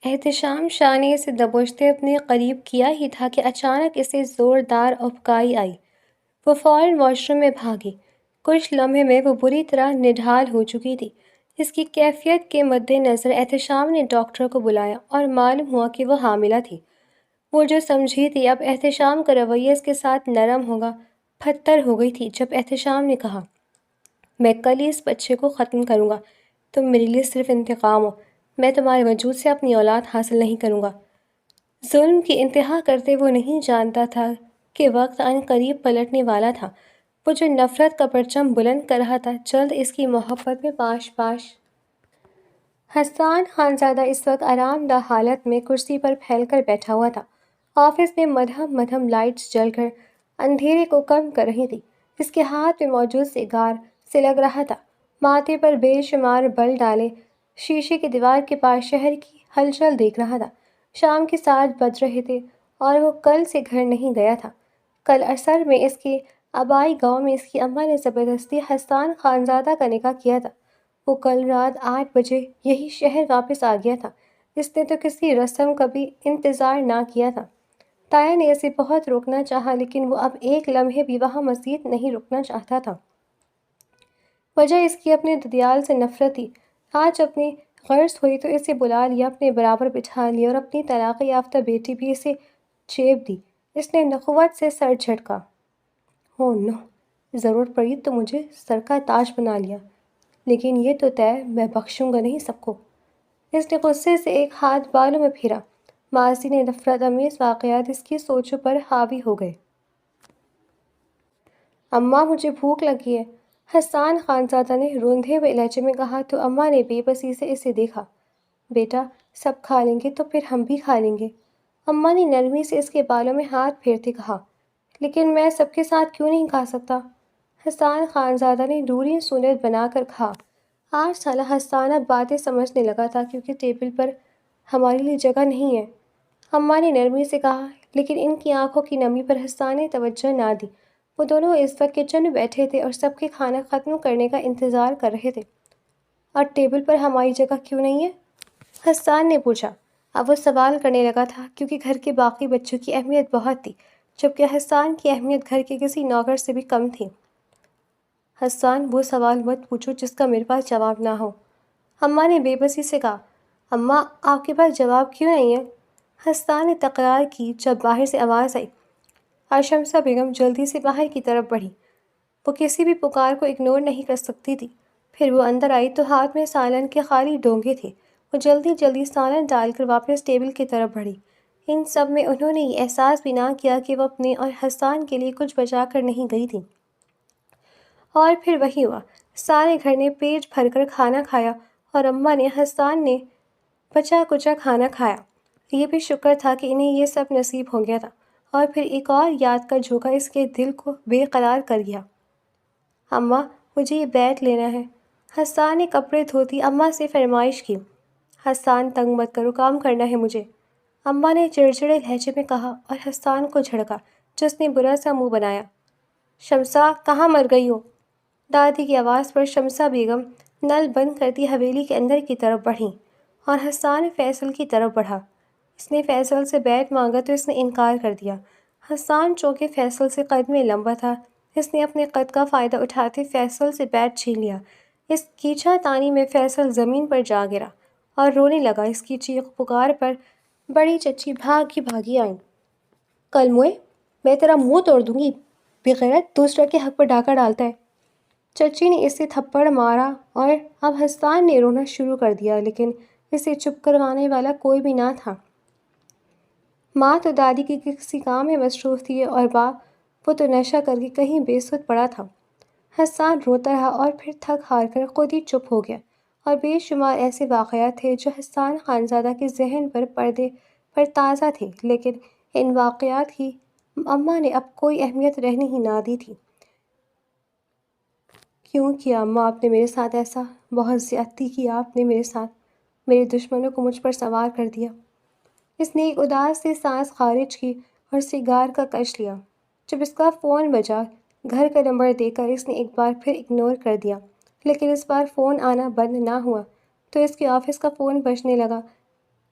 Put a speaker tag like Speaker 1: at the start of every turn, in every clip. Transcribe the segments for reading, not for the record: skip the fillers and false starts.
Speaker 1: احتشام شاہ نے اسے دبوچتے اپنے قریب کیا ہی تھا کہ اچانک اسے زوردار اُبکائی آئی۔ وہ فوراً واش روم میں بھاگی۔ کچھ لمحے میں وہ بری طرح نڈھال ہو چکی تھی۔ اس کی کیفیت کے مد نظر احتشام نے ڈاکٹر کو بلایا اور معلوم ہوا کہ وہ حاملہ تھی۔ وہ جو سمجھی تھی اب احتشام کا رویہ اس کے ساتھ نرم ہوگا، پھتر ہو گئی تھی جب احتشام نے کہا، میں کل ہی اس بچے کو ختم کروں گا۔ تم میرے لیے صرف انتقام ہو۔ میں تمہارے وجود سے اپنی اولاد حاصل نہیں کروں گا۔ ظلم کی انتہا کرتے وہ نہیں جانتا تھا کہ وقت عن قریب پلٹنے والا تھا۔ وہ جو نفرت کا پرچم بلند کر رہا تھا جلد اس کی محبت میں پاش پاش۔ حسان خانزادہ اس وقت آرام دہ حالت میں کرسی پر پھیل کر بیٹھا ہوا تھا۔ آفس میں مدھم مدھم لائٹس جل کر اندھیرے کو کم کر رہی تھی۔ اس کے ہاتھ میں موجود سیگار سے لگ رہا تھا۔ ماتھے پر بے شمار بل ڈالے شیشے کی دیوار کے پاس شہر کی ہلچل دیکھ رہا تھا۔ شام کے 7 بج رہے تھے اور وہ کل سے گھر نہیں گیا تھا۔ کل عصر میں اس کے آبائی گاؤں میں اس کی اماں نے زبردستی حسان خانزادہ کا نکاح کیا تھا۔ وہ کل رات 8 بجے یہی شہر واپس آ گیا تھا۔ اس نے تو کسی رسم کا بھی انتظار نہ کیا تھا۔ تایا نے اسے بہت روکنا چاہا لیکن وہ اب ایک لمحے بھی وہاں مزید نہیں رکنا چاہتا تھا۔ وجہ اس کی اپنے ددیال سے نفرت تھی۔ آج اپنی غرض ہوئی تو اسے بلا لیا، اپنے برابر بٹھا لیا اور اپنی طلاق یافتہ بیٹی بھی اسے چیپ دی۔ اس نے نخوت سے سر جھٹکا۔ او نو، ضرورت پڑی تو مجھے سر کا تاج بنا لیا، لیکن یہ تو طے میں بخشوں گا نہیں سب کو۔ اس نے غصے سے ایک ہاتھ بالوں میں پھیرا۔ ماضی نے نفرت امیز واقعات اس کی سوچوں پر حاوی ہو گئے۔ اماں مجھے بھوک لگی ہے، حسان خانزادہ نے روندھے ہوئے لہجے میں کہا تو اماں نے بے بسی سے اسے دیکھا۔ بیٹا سب کھا لیں گے تو پھر ہم بھی کھا لیں گے۔ اماں نے نرمی سے اس کے بالوں میں ہاتھ پھیرتے کہا، لیکن میں سب کے ساتھ کیوں نہیں کھا سکتا؟ حسان خانزادہ نے دوہری صورت بنا کر کہا۔ 8 سالہ حسان اب باتیں سمجھنے لگا تھا کیونکہ ٹیبل پر ہمارے لیے جگہ نہیں ہے، اماں نے نرمی سے کہا، لیکن ان کی آنکھوں کی نمی پر حسان نے توجہ نہ دی۔ وہ دونوں اس وقت کچن میں بیٹھے تھے اور سب کے کھانا ختم کرنے کا انتظار کر رہے تھے۔ اور ٹیبل پر ہماری جگہ کیوں نہیں ہے؟ حسان نے پوچھا۔ اب وہ سوال کرنے لگا تھا کیونکہ گھر کے باقی بچوں کی اہمیت بہت تھی، جبکہ حسان کی اہمیت گھر کے کسی نوکر سے بھی کم تھی۔ حسان وہ سوال مت پوچھو جس کا میرے پاس جواب نہ ہو، اماں نے بے بسی سے کہا۔ اماں آپ کے پاس جواب کیوں نہیں ہے؟ حسان نے تکرار کی جب باہر سے آواز آئی اور شمسہ بیگم جلدی سے باہر کی طرف بڑھی۔ وہ کسی بھی پکار کو اگنور نہیں کر سکتی تھی۔ پھر وہ اندر آئی تو ہاتھ میں سالن کے خالی ڈونگے تھے۔ وہ جلدی جلدی سالن ڈال کر واپس ٹیبل کی طرف بڑھی۔ ان سب میں انہوں نے یہ احساس بھی نہ کیا کہ وہ اپنے اور حسان کے لیے کچھ بچا کر نہیں گئی تھی۔ اور پھر وہی ہوا، سارے گھر نے پیٹ بھر کر کھانا کھایا اور اماں نے حسان نے بچا کچا کھانا کھایا۔ یہ بھی شکر تھا کہ انہیں یہ سب نصیب ہو گیا تھا۔ اور پھر ایک اور یاد کا جھونکا اس کے دل کو بے قرار کر گیا۔ اماں مجھے یہ بیٹ لینا ہے، حسان نے کپڑے دھوتی اماں سے فرمائش کی۔ حسان تنگ مت کرو، کام کرنا ہے مجھے، اماں نے چڑچڑے لہجے میں کہا اور حسان کو جھڑکا جس نے برا سا منہ بنایا۔ شمسہ کہاں مر گئی ہو؟ دادی کی آواز پر شمسہ بیگم نل بند کرتی حویلی کے اندر کی طرف بڑھیں اور حسان فیصل کی طرف بڑھا۔ اس نے فیصل سے بیٹ مانگا تو اس نے انکار کر دیا۔ حسان چونکہ فیصل سے قد میں لمبا تھا، اس نے اپنے قد کا فائدہ اٹھاتے فیصل سے بیٹ چھین لیا۔ اس کھینچا تانی میں فیصل زمین پر جا گرا اور رونے لگا۔ اس کی چیخ پکار پر بڑی چچی بھاگی بھاگی آئیں۔ کل موئے، میں تیرا منہ توڑ دوں گی، بغیرت، دوسرے کے حق پر ڈاکہ ڈالتا ہے۔ چچی نے اسے تھپڑ مارا اور اب حسان نے رونا شروع کر دیا، لیکن اسے چپ کروانے والا کوئی بھی نہ تھا۔ ماں تو دادی کی کسی کام میں مصروف تھی اور باپ وہ تو نشہ کر کے کہیں بے سود پڑا تھا۔ حسان روتا رہا اور پھر تھک ہار کر خود ہی چپ ہو گیا۔ اور بے شمار ایسے واقعات تھے جو حسان خانزادہ کے ذہن پر پردے پر تازہ تھے، لیکن ان واقعات کی اماں نے اب کوئی اہمیت رہنے ہی نہ دی تھی۔ کیوں کیا اماں آپ نے میرے ساتھ ایسا؟ بہت زیادتی کی آپ نے میرے ساتھ، میرے دشمنوں کو مجھ پر سوار کر دیا۔ اس نے ایک اداس سی سانس خارج کی اور سیگار کا کش لیا۔ جب اس کا فون بجا، گھر کا نمبر دے کر اس نے ایک بار پھر اگنور کر دیا، لیکن اس بار فون آنا بند نہ ہوا تو اس کے آفس کا فون بجنے لگا۔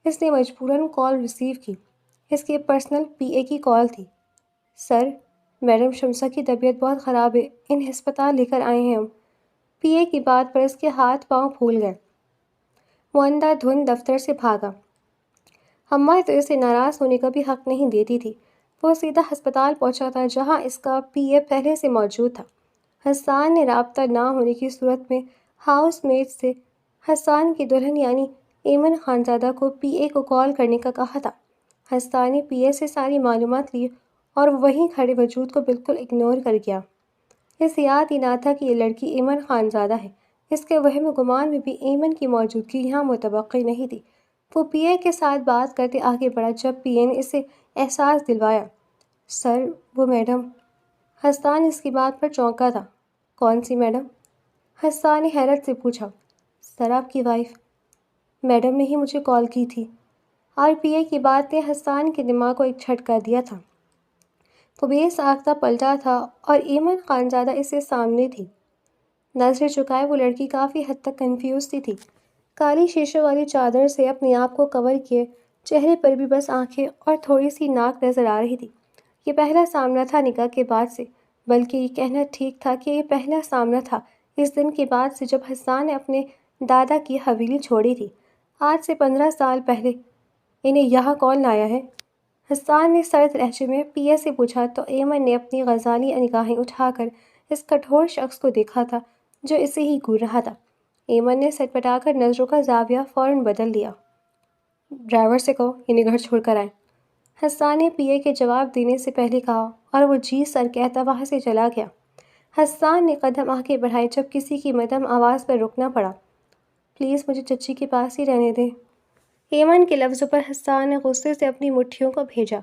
Speaker 1: اس نے مجبوراً کال ریسیو کی۔ اس کی پرسنل پی اے کی کال تھی۔ سر، میڈم شمسہ کی طبیعت بہت خراب ہے، انہیں ہسپتال لے کر آئے ہیں ہم۔ پی اے کی بات پر اس کے ہاتھ پاؤں پھول گئے۔ وہ اندھا دھند دفتر سے بھاگا۔ اماں تو اسے ناراض ہونے کا بھی حق نہیں دیتی تھی۔ وہ سیدھا ہسپتال پہنچا تھا جہاں اس کا پی اے پہلے سے موجود تھا۔ حسان نے رابطہ نہ ہونے کی صورت میں ہاؤس میٹ سے حسان کی دلہن یعنی ایمن خانزادہ کو پی اے کو کال کرنے کا کہا تھا۔ حسان نے پی اے سے ساری معلومات لی اور وہیں کھڑے وجود کو بالکل اگنور کر گیا۔ اسے یاد ہی نہ تھا کہ یہ لڑکی ایمن خانزادہ ہے۔ اس کے وہم و گمان میں بھی ایمن کی موجودگی یہاں متوقع نہیں تھی۔ وہ پی اے کے ساتھ بات کرتے آگے بڑھا جب پی اے نے اسے احساس دلوایا۔ سر، وہ میڈم۔ حسان اس کی بات پر چونکا تھا۔ کون سی میڈم؟ حسان نے حیرت سے پوچھا۔ سر، آپ کی وائف۔ میڈم نے ہی مجھے کال کی تھی۔ اور پی اے کی بات نے حسان کے دماغ کو ایک جھٹکا دیا تھا۔ وہ بے ساختہ پلٹا تھا اور ایمن خانزادہ اس سے سامنے تھی۔ نظریں چکائے وہ لڑکی کافی حد تک کنفیوز سی تھی۔ کالی شیشوں والی چادر سے اپنے آپ کو کور کیے، چہرے پر بھی بس آنکھیں اور تھوڑی سی ناک نظر آ رہی تھی۔ یہ پہلا سامنا تھا نکاح کے بعد سے، بلکہ یہ کہنا ٹھیک تھا کہ یہ پہلا سامنا تھا اس دن کے بعد سے جب حسان نے اپنے دادا کی حویلی چھوڑی تھی۔ آج سے 15 سال پہلے انہیں یہاں کون لایا ہے؟ حسان نے سرد لہجے میں پی اے سے پوچھا تو ایمن نے اپنی غزالی نگاہیں اٹھا کر اس کٹھور شخص کو دیکھا تھا جو اسے ہی گھور رہا تھا۔ ایمن نے سٹپٹا کر نظروں کا زاویہ فوراً بدل دیا۔ ڈرائیور سے کہو انہیں گھر چھوڑ کر آئے، حسان نے پی اے کے جواب دینے سے پہلے کہا اور وہ جی سر کہتا وہاں سے چلا گیا۔ حسان نے قدم آگے بڑھائے جب کسی کی مدھم آواز پر رکنا پڑا۔ پلیز مجھے چچی کے پاس ہی رہنے دیں۔ ایمن کے لفظوں پر حسان نے غصے سے اپنی مٹھیوں کو بھیجا۔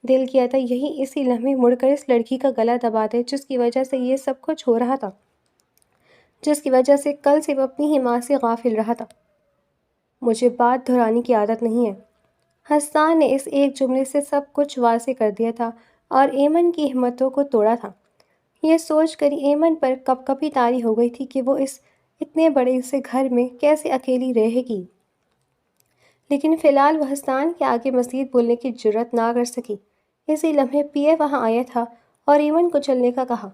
Speaker 1: دل کیا تھا یہی اسی لمحے مڑ کر اس لڑکی کا گلا دبا دے جس کی وجہ سے یہ سب کچھ ہو رہا تھا، جس کی وجہ سے کل سے وہ اپنی ہی ماں سے غافل رہا تھا۔ مجھے بات دہرانے کی عادت نہیں ہے۔ حسان نے اس ایک جملے سے سب کچھ واضح کر دیا تھا اور ایمن کی ہمتوں کو توڑا تھا۔ یہ سوچ کر ایمن پر کپ کپی طاری ہو گئی تھی کہ وہ اس اتنے بڑے سے گھر میں کیسے اکیلی رہے گی، لیکن فی الحال وہ حسان کے آگے مزید بولنے کی جرأت نہ کر سکی۔ اسی لمحے پی اے وہاں آیا تھا اور ایمن کو چلنے کا کہا۔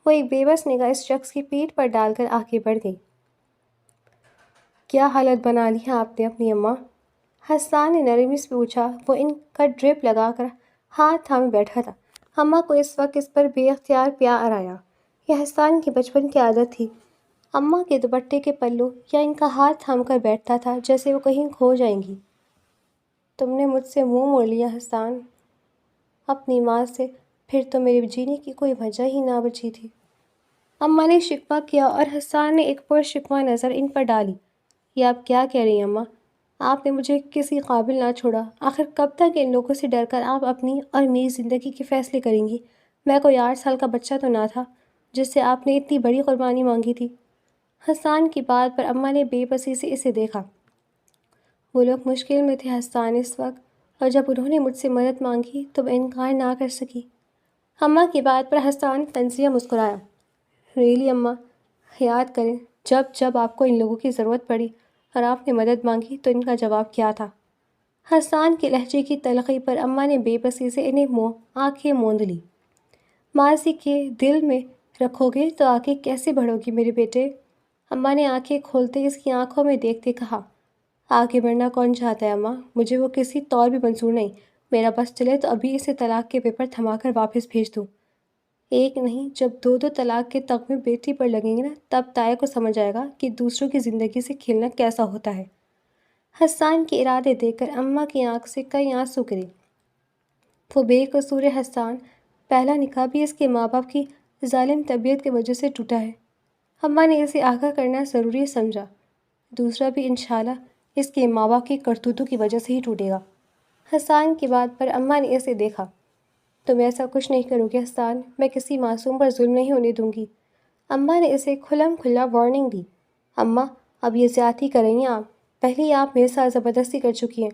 Speaker 1: وہ ایک بے بس نگاہ اس شخص کی پیٹھ پر ڈال کر آگے بڑھ گئی۔ کیا حالت بنا لی ہے آپ نے اپنی اماں؟ حسان نے نرمی سے پوچھا۔ وہ ان کا ڈرپ لگا کر ہاتھ تھامے بیٹھا تھا۔ اماں کو اس وقت اس پر بے اختیار پیار آیا۔ یہ حسان کی بچپن کی عادت تھی۔ اماں کے دوپٹے کے پلو یا ان کا ہاتھ تھام کر بیٹھتا تھا جیسے وہ کہیں کھو جائیں گی۔ تم نے مجھ سے منہ موڑ لیا حسان، اپنی ماں سے، پھر تو میرے جینے کی کوئی وجہ ہی نہ بچی تھی۔ اماں نے شکوہ کیا اور حسان نے ایک پرشکوہ نظر ان پر ڈالی۔ یہ آپ کیا کہہ رہی ہیں اماں؟ آپ نے مجھے کسی قابل نہ چھوڑا، آخر کب تک ان لوگوں سے ڈر کر آپ اپنی اور میری زندگی کے فیصلے کریں گی؟ میں کوئی 8 سال کا بچہ تو نہ تھا جس سے آپ نے اتنی بڑی قربانی مانگی تھی۔ حسان کی بات پر اماں نے بے بسی سے اسے دیکھا۔ وہ لوگ مشکل میں تھے حسان اس وقت، اور جب انہوں نے مجھ سے مدد مانگی تو میں انکار نہ کر سکی۔ اماں کی بات پر حسان طنزیہ مسکرایا۔ ریلی اماں، یاد کریں جب جب آپ کو ان لوگوں کی ضرورت پڑی اور آپ نے مدد مانگی تو ان کا جواب کیا تھا؟ حسان کے لہجے کی تلخی پر اماں نے بے بسی سے انہیں آنکھیں موند لی۔ ماضی کے دل میں رکھو گے تو آگے کیسے بڑھو گی میرے بیٹے؟ اماں نے آنکھیں کھولتے اس کی آنکھوں میں دیکھتے کہا۔ آگے بڑھنا کون چاہتا ہے اماں؟ مجھے وہ کسی طور بھی منظور نہیں۔ میرا بس چلے تو ابھی اسے طلاق کے پیپر تھما کر واپس بھیج دوں۔ ایک نہیں، جب 2 طلاق کے تغمے بیٹی پر لگیں گے نا، تب تائے کو سمجھ آئے گا کہ دوسروں کی زندگی سے کھیلنا کیسا ہوتا ہے۔ حسان کے ارادے دیکھ کر اماں کی آنکھ سے کئی آنسو گرے۔ وہ بے قصور حسان، پہلا نکاح بھی اس کے ماں باپ کی ظالم طبیعت کی وجہ سے ٹوٹا ہے۔ اماں نے اسے آگاہ کرنا ضروری سمجھا۔ دوسرا بھی انشاءاللہ اس کے ماں باپ کی کرتوتوں کی وجہ سے ہی ٹوٹے گا۔ حسان کی بات پر اماں نے اسے دیکھا۔ تم ایسا کچھ نہیں کرو گے حسان، میں کسی معصوم پر ظلم نہیں ہونے دوں گی۔ اماں نے اسے کھلم کھلا وارننگ دی۔ اماں، اب یہ زیادتی کر رہی ہیں آپ، پہلے ہی آپ میرے ساتھ زبردستی کر چکی ہیں۔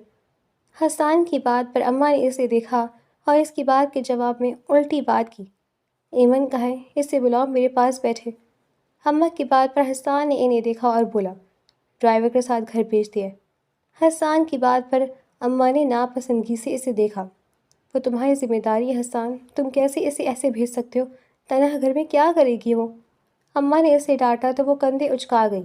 Speaker 1: حسان کی بات پر اماں نے اسے دیکھا اور اس کی بات کے جواب میں الٹی بات کی۔ ایمن کہاں ہے؟ اسے بلاؤ، میرے پاس بیٹھے۔ اماں کی بات پر حسان نے انہیں دیکھا اور بولا، ڈرائیور کے ساتھ گھر بھیج دیا۔ حسان کی بات پر اماں نے ناپسندگی سے اسے دیکھا۔ وہ تمہاری ذمہ داری ہے حسان، تم کیسے اسے ایسے بھیج سکتے ہو؟ تنہا گھر میں کیا کرے گی وہ؟ اماں نے اسے ڈانٹا تو وہ کندھے اچکا گئی۔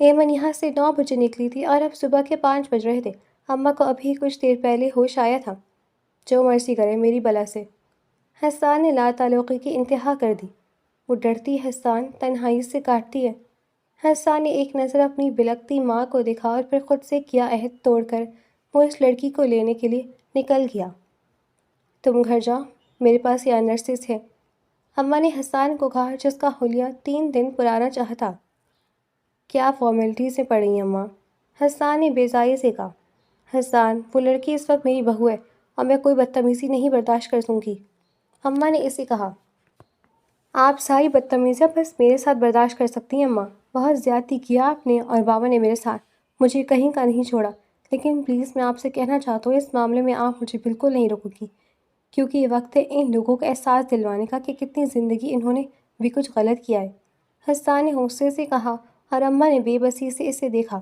Speaker 1: ایمن یہاں سے 9 بجے نکلی تھی اور اب صبح کے 5 بج رہے تھے۔ اماں کو ابھی کچھ دیر پہلے ہوش آیا تھا۔ جو مرضی کرے میری بلا سے۔ حسان نے لا تعلقی کی انتہا کر دی۔ وہ ڈرتی ہے حسان، تنہائی سے کاٹتی ہے۔ حسان نے ایک نظر اپنی بلکتی ماں کو دیکھا اور پھر خود سے کیا عہد توڑ کر وہ اس لڑکی کو لینے کے لیے نکل گیا۔ تم گھر جاؤ، میرے پاس یہاں نرسز ہے، اماں نے حسان کو کہا جس کا حلیہ 3 دن پرانا چاہتا۔ کیا فارمیلٹی سے پڑی اماں؟ حسان نے بیزاری سے کہا۔ حسان، وہ لڑکی اس وقت میری بہو ہے اور میں کوئی بدتمیزی نہیں برداشت کر سکوں گی، اماں نے اسے کہا۔ آپ ساری بدتمیزیاں بس میرے ساتھ برداشت کر سکتی ہیں اماں۔ بہت زیادتی کیا آپ نے اور بابا نے میرے ساتھ، مجھے کہیں کا نہیں چھوڑا، لیکن پلیز میں آپ سے کہنا چاہتا ہوں اس معاملے میں آپ مجھے بالکل نہیں روکو گی، کیونکہ یہ وقت ہے ان لوگوں کو احساس دلوانے کا کہ کتنی زندگی انہوں نے بھی کچھ غلط کیا ہے، حسان نے غصے سے کہا اور اماں نے بے بسی سے اسے دیکھا۔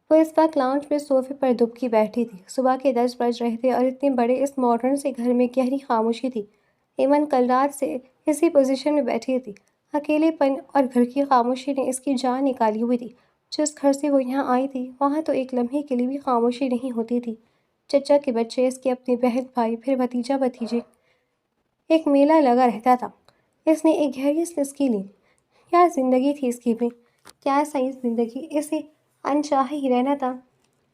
Speaker 1: وہ اس وقت لاؤنج میں صوفے پر دبکی بیٹھی تھی۔ صبح کے 10 بج رہے تھے اور اتنے بڑے اس ماڈرن سے گھر میں گہری خاموشی تھی۔ ایمن کل رات سے اسی پوزیشن میں بیٹھی تھی۔ اکیلے پن اور گھر کی خاموشی نے اس کی جان نکالی ہوئی تھی۔ جس گھر سے وہ یہاں آئی تھی وہاں تو ایک لمحے کے لیے بھی خاموشی نہیں ہوتی تھی۔ چچا کے بچے، اس کے اپنے بہن بھائی، پھر بھتیجا بھتیجے، ایک میلہ لگا رہتا تھا۔ اس نے ایک گہری سسکی لی۔ کیا زندگی تھی اس کی میں، کیا صحیح زندگی، اسے انچاہے ہی رہنا تھا۔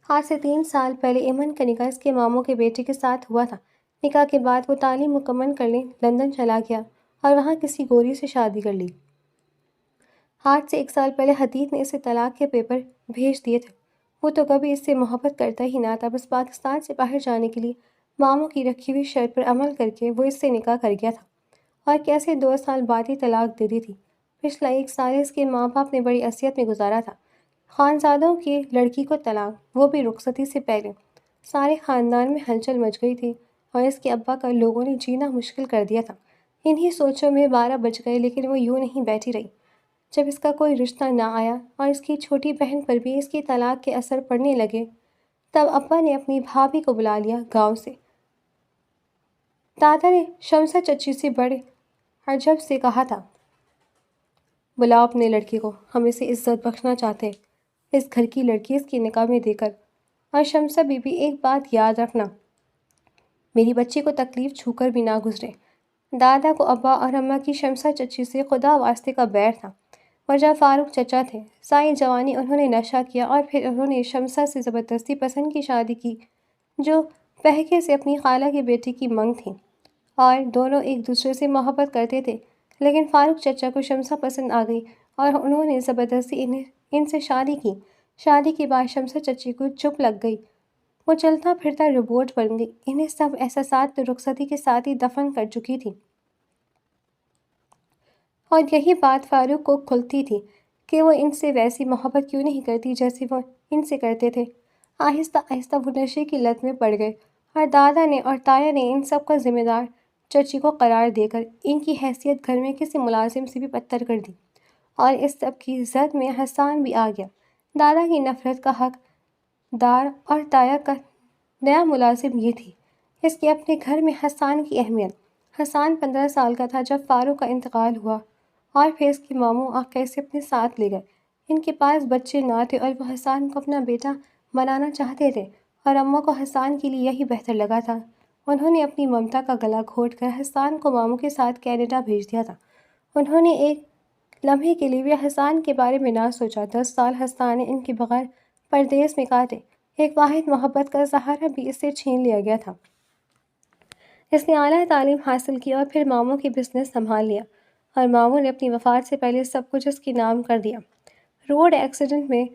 Speaker 1: آج سے 3 سال پہلے ایمن کا نکاح اس کے ماموں کے بیٹے کے ساتھ ہوا تھا۔ نکاح کے بعد وہ تعلیم مکمل کرنے لندن چلا گیا اور وہاں کسی گوری سے شادی کر لی۔ آج سے 1 سال پہلے حدید نے اسے طلاق کے پیپر بھیج دیے تھے۔ وہ تو کبھی اس سے محبت کرتا ہی نہ تھا، بس پاکستان سے باہر جانے کے لیے ماموں کی رکھی ہوئی شرط پر عمل کر کے وہ اس سے نکاح کر گیا تھا، اور کیسے 2 سال بعد ہی طلاق دے دی تھی۔ پچھلا 1 سال اس کے ماں باپ نے بڑی اذیت میں گزارا تھا۔ خانزادوں کی لڑکی کو طلاق، وہ بھی رخصتی سے پہلے۔ سارے خاندان میں ہلچل مچ گئی تھی اور اس کے ابا کا لوگوں نے جینا مشکل کر دیا تھا۔ انہی سوچوں میں 12 بج گئے، لیکن وہ یوں نہیں بیٹھی رہی۔ جب اس کا کوئی رشتہ نہ آیا اور اس کی چھوٹی بہن پر بھی اس کی طلاق کے اثر پڑنے لگے، تب ابا نے اپنی بھابھی کو بلا لیا گاؤں سے۔ دادا نے شمسہ چچی سے بڑے عجب سے کہا تھا، بلاؤ اپنے لڑکی کو، ہم اسے عزت بخشنا چاہتے ہیں، اس گھر کی لڑکی اس کی نکاح میں دے کر۔ اور شمسہ بی بی ایک بات یاد رکھنا، میری بچی کو تکلیف چھو کر بھی نہ گزرے۔ دادا کو ابا اور اماں کی شمسہ چچی سے خدا واسطے کا بیر تھا۔ وجہ فاروق چچا تھے۔ ساری جوانی انہوں نے نشہ کیا اور پھر انہوں نے شمسہ سے زبردستی پسند کی شادی کی، جو پہکے سے اپنی خالہ کی بیٹی کی منگ تھی، اور دونوں ایک دوسرے سے محبت کرتے تھے، لیکن فاروق چچا کو شمسہ پسند آ گئی اور انہوں نے زبردستی ان سے شادی کی۔ شادی کے بعد شمسہ چچی کو چپ لگ گئی، وہ چلتا پھرتا روبوٹ بن گئی۔ انہیں سب احساسات تو رخصتی کے ساتھ ہی دفن کر چکی تھی، اور یہی بات فاروق کو کھلتی تھی کہ وہ ان سے ویسی محبت کیوں نہیں کرتی جیسے وہ ان سے کرتے تھے۔ آہستہ آہستہ وہ نشے کی لت میں پڑ گئے، اور دادا نے اور تایا نے ان سب کا ذمہ دار چچی کو قرار دے کر ان کی حیثیت گھر میں کسی ملازم سے بھی بدتر کر دی، اور اس سب کی زد میں حسان بھی آ گیا۔ دادا کی نفرت کا حق دار اور تایا کا نیا ملازم یہ تھی، اس کے اپنے گھر میں حسان کی اہمیت۔ حسان 15 سال کا تھا جب فاروق کا انتقال ہوا، اور پھر اس کے ماموں آ کر اسے اپنے ساتھ لے گئے۔ ان کے پاس بچے نہ تھے اور وہ حسان کو اپنا بیٹا بنانا چاہتے تھے، اور اماں کو حسان کے لیے یہی بہتر لگا تھا۔ انہوں نے اپنی ممتا کا گلا گھونٹ کر حسان کو ماموں کے ساتھ کینیڈا بھیج دیا تھا۔ انہوں نے ایک لمحے کے لیے بھی حسان کے بارے میں نہ سوچا۔ 10 سال حسان نے ان کے بغیر پردیس میں کاٹے۔ ایک واحد محبت کا سہارا بھی اس سے چھین لیا گیا تھا۔ اس نے اعلیٰ تعلیم حاصل کی اور پھر ماموں کی بزنس سنبھال لیا، اور ماموں نے اپنی وفات سے پہلے سب کچھ اس کے نام کر دیا۔ روڈ ایکسیڈنٹ میں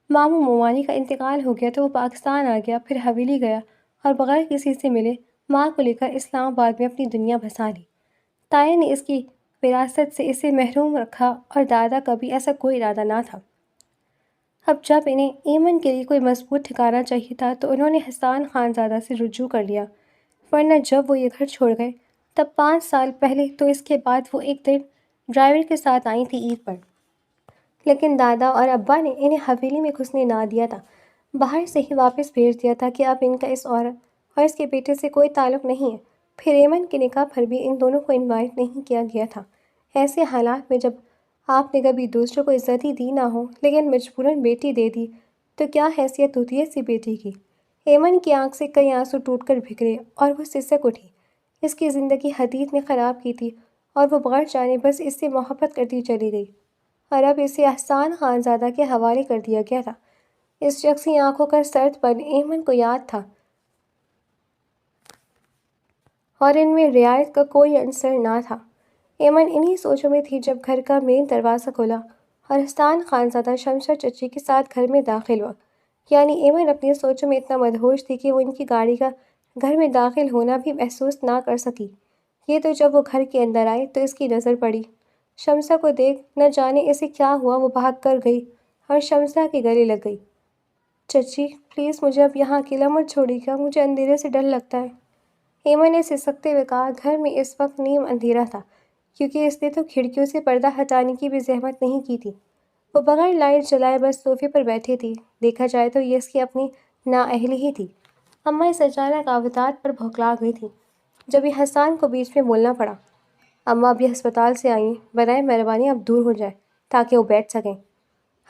Speaker 1: ماموں مومانی کا انتقال ہو گیا تو وہ پاکستان آ گیا، پھر حویلی گیا اور بغیر کسی سے ملے ماں کو لے کر اسلام آباد میں اپنی دنیا بسا لی۔ تایا نے اس کی وراثت سے اسے محروم رکھا اور دادا کا بھی ایسا کوئی ارادہ نہ تھا۔ اب جب انہیں ایمن کے لیے کوئی مضبوط ٹھکانہ چاہیے تھا تو انہوں نے حسان خانزادہ سے رجوع کر لیا، ورنہ جب وہ یہ گھر چھوڑ گئے تب 5 سال پہلے، تو اس کے بعد وہ ایک دن ڈرائیور کے ساتھ آئی تھی عید پر، لیکن دادا اور ابا نے انہیں حویلی میں گھسنے نہ دیا تھا۔ باہر سے ہی واپس بھیج دیا تھا کہ اب ان کا اس عورت اور اس کے بیٹے سے کوئی تعلق نہیں ہے۔ پھر ایمن کے نکاح پر بھی ان دونوں کو انوائٹ نہیں کیا گیا تھا۔ ایسے حالات میں جب آپ نے کبھی دوسروں کو عزت ہی دی نہ ہو لیکن مجبوراً بیٹی دے دی تو کیا حیثیت ہوتی ہے ایسی بیٹی کی؟ ایمن کی آنکھ سے کئی آنسو ٹوٹ کر بھیگے اور وہ سسک اٹھی۔ اس کی زندگی حدید نے خراب کی تھی اور وہ بغیر جانے بس اس سے محبت کرتی چلی گئی، اور اب اسے احسان خانزادہ کے حوالے کر دیا گیا تھا۔ اس شخص کی آنکھوں کا سرد پن ایمن کو یاد تھا اور ان میں رعایت کا کوئی عنصر نہ تھا۔ ایمن انہی سوچوں میں تھی جب گھر کا مین دروازہ کھلا اور احسان خانزادہ شمشا چچی کے ساتھ گھر میں داخل ہوا۔ یعنی ایمن اپنی سوچوں میں اتنا مدہوش تھی کہ وہ ان کی گاڑی کا گھر میں داخل ہونا بھی محسوس نہ کر سکی۔ یہ تو جب وہ گھر کے اندر آئے تو اس کی نظر پڑی۔ شمسا کو دیکھ نہ جانے اسے کیا ہوا وہ بھاگ کر گئی اور شمسا کے گلے لگ گئی۔ چچی پلیز مجھے اب یہاں اکیلا مت چھوڑیے گا، مجھے اندھیرے سے ڈر لگتا ہے۔ ایمن نے سسکتے ہوئے کہا۔ گھر میں اس وقت نیم اندھیرا تھا کیونکہ اس نے تو کھڑکیوں سے پردہ ہٹانے کی بھی زحمت نہیں کی تھی۔ وہ بغیر لائٹ جلائے بس صوفے پر بیٹھی تھی۔ دیکھا جائے تو یہ اس کی اپنی نااہلی ہی تھی۔ اماں اس اچانک آوتار پر بھوکلا گئی تھی جب یہ حسان کو بیچ میں بولنا پڑا۔ اماں ابھی ہسپتال سے آئی ہیں، برائے مہربانی اب دور ہو جائے تاکہ وہ بیٹھ سکیں۔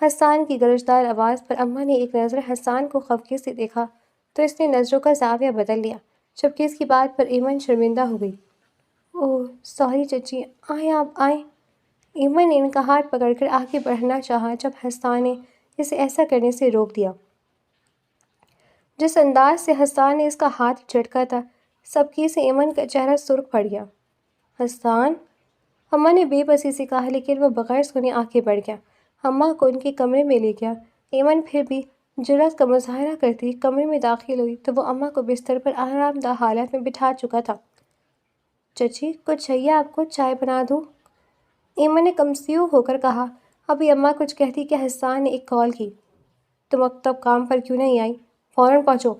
Speaker 1: حسان کی گرجدار آواز پر اماں نے ایک نظر حسان کو خفگی سے دیکھا تو اس نے نظروں کا زاویہ بدل لیا، جبکہ اس کی بات پر ایمن شرمندہ ہو گئی۔ اوہ سوری چچی، آئیں آپ آئیں۔ ایمن نے ان کا ہاتھ پکڑ کر آگے بڑھنا چاہا جب حسان نے اسے ایسا کرنے سے روک دیا۔ جس انداز سے حسان نے اس کا ہاتھ جھٹکا تھا، سبکی سے ایمن کا چہرہ سرخ پڑ گیا۔ حسان، اماں نے بے بسی سے کہا لیکن وہ بغیر سنے آگے بڑھ گیا۔ اماں کو ان کے کمرے میں لے گیا۔ ایمن پھر بھی جرأت کا مظاہرہ کرتی کمرے میں داخل ہوئی تو وہ اماں کو بستر پر آرام دہ حالت میں بٹھا چکا تھا۔ چچی کچھ چاہیے آپ کو؟ چائے بنا دوں؟ ایمن نے کمسیو ہو کر کہا۔ ابھی اماں کچھ کہتی کہ حسان نے ایک کال کی۔ تم اب تک کام پر کیوں نہیں آئی؟ فوراً پہنچو،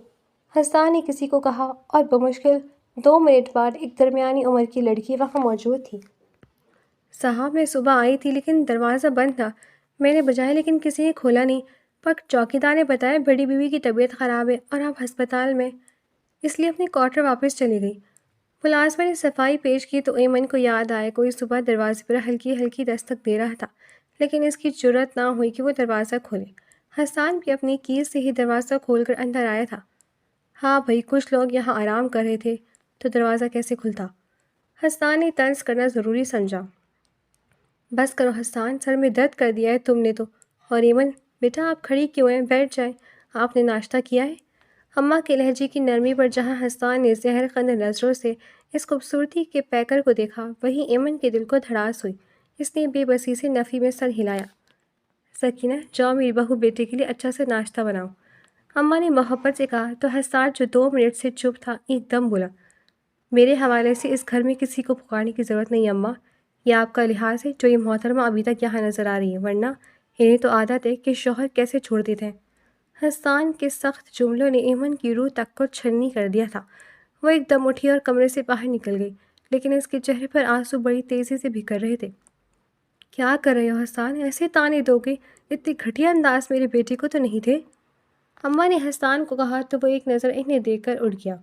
Speaker 1: حسان نے کسی کو کہا، اور بمشکل 2 منٹ بعد ایک درمیانی عمر کی لڑکی وہاں موجود تھی۔ صاحب میں صبح آئی تھی لیکن دروازہ بند تھا، میں نے بجایا لیکن کسی نے کھولا نہیں، پر چوکیدار نے بتایا بڑی بیوی کی طبیعت خراب ہے اور آپ ہسپتال میں، اس لیے اپنے کوارٹر واپس چلی گئی۔ ملازمہ نے صفائی پیش کی تو ایمن کو یاد آیا کوئی صبح دروازے پر ہلکی ہلکی دستک دے رہا تھا، لیکن اس کی جرأت نہ ہوئی کہ وہ دروازہ کھولے۔ حسان بھی اپنی کیز سے ہی دروازہ کھول کر اندر آیا تھا۔ ہاں بھائی، کچھ لوگ یہاں آرام کر رہے تھے تو دروازہ کیسے کھلتا؟ حسان نے طنز کرنا ضروری سمجھا۔ بس کرو حسان، سر میں درد کر دیا ہے تم نے تو۔ اور ایمن بیٹا آپ کھڑی کیوں ہیں؟ بیٹھ جائیں، آپ نے ناشتہ کیا ہے؟ اماں کے لہجے کی نرمی پر جہاں حسان نے زہر خند نظروں سے اس خوبصورتی کے پیکر کو دیکھا وہیں ایمن کے دل کو دھڑاس ہوئی۔ اس نے بے بسی سے نفی میں سر ہلایا۔ سکینہ جاؤ میری بہو بیٹے کے لیے اچھا سے ناشتہ بناؤ، اماں نے محبت سے کہا تو حسان جو 2 منٹ سے چپ تھا ایک دم بولا۔ میرے حوالے سے اس گھر میں کسی کو پکارنے کی ضرورت نہیں اماں، یہ آپ کا لحاظ ہے جو یہ محترمہ ابھی تک یہاں نظر آ رہی ہے، ورنہ انہیں تو عادت ہے کہ شوہر کیسے چھوڑ دیتے ہیں۔ حسان کے سخت جملوں نے ایمن کی روح تک کو چھلنی کر دیا تھا۔ وہ ایک دم اٹھی اور کمرے سے باہر نکل گئی، لیکن اس کے چہرے پر آنسو بڑی تیزی سے بکھر رہے تھے۔ کیا کر رہے ہو حسان؟ ایسے تانے دو گے؟ اتنے گھٹیا انداز میرے بیٹے کو تو نہیں تھے، اماں نے حسان کو کہا تو وہ ایک نظر انہیں دیکھ کر اٹھ گیا۔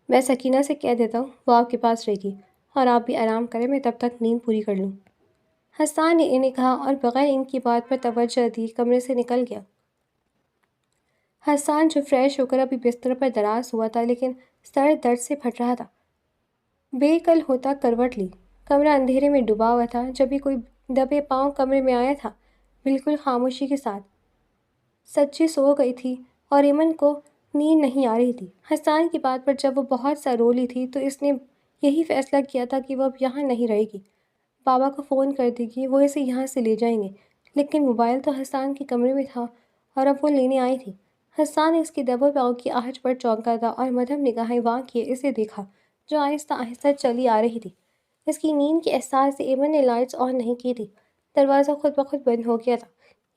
Speaker 1: میں سکینہ سے کہہ دیتا ہوں وہ آپ کے پاس رہے گی، اور آپ بھی آرام کریں، میں تب تک نیند پوری کر لوں، حسان نے انہیں کہا اور بغیر ان کی بات پر توجہ دی کمرے سے نکل گیا۔ حسان جو فریش ہو کر ابھی بستر پر دراز ہوا تھا لیکن سر درد سے پھٹ رہا تھا، بے کل ہوتا کروٹ لی۔ کمرہ اندھیرے میں ڈوبا ہوا تھا، جب بھی کوئی دبے پاؤں کمرے میں آیا تھا بالکل خاموشی کے ساتھ۔ سچی سو گئی تھی اور ایمن کو نیند نہیں آ رہی تھی۔ حسان کی بات پر جب وہ بہت سا رو لی تھی تو اس نے یہی فیصلہ کیا تھا کہ وہ اب یہاں نہیں رہے گی، بابا کو فون کر دے گی، وہ اسے یہاں سے لے جائیں گے۔ لیکن موبائل تو حسان کے کمرے میں تھا اور اب وہ لینے آئی تھی۔ حسان اس کی دبوں پاؤں کی آہٹ پر چونکا تھا اور مدھم نگاہیں واں کیے اسے دیکھا جو آہستہ آہستہ چلی آ رہی تھی۔ اس کی نیند کے احساس سے ایمن نے لائٹس آن نہیں کی تھی، دروازہ خود بخود بند ہو گیا تھا۔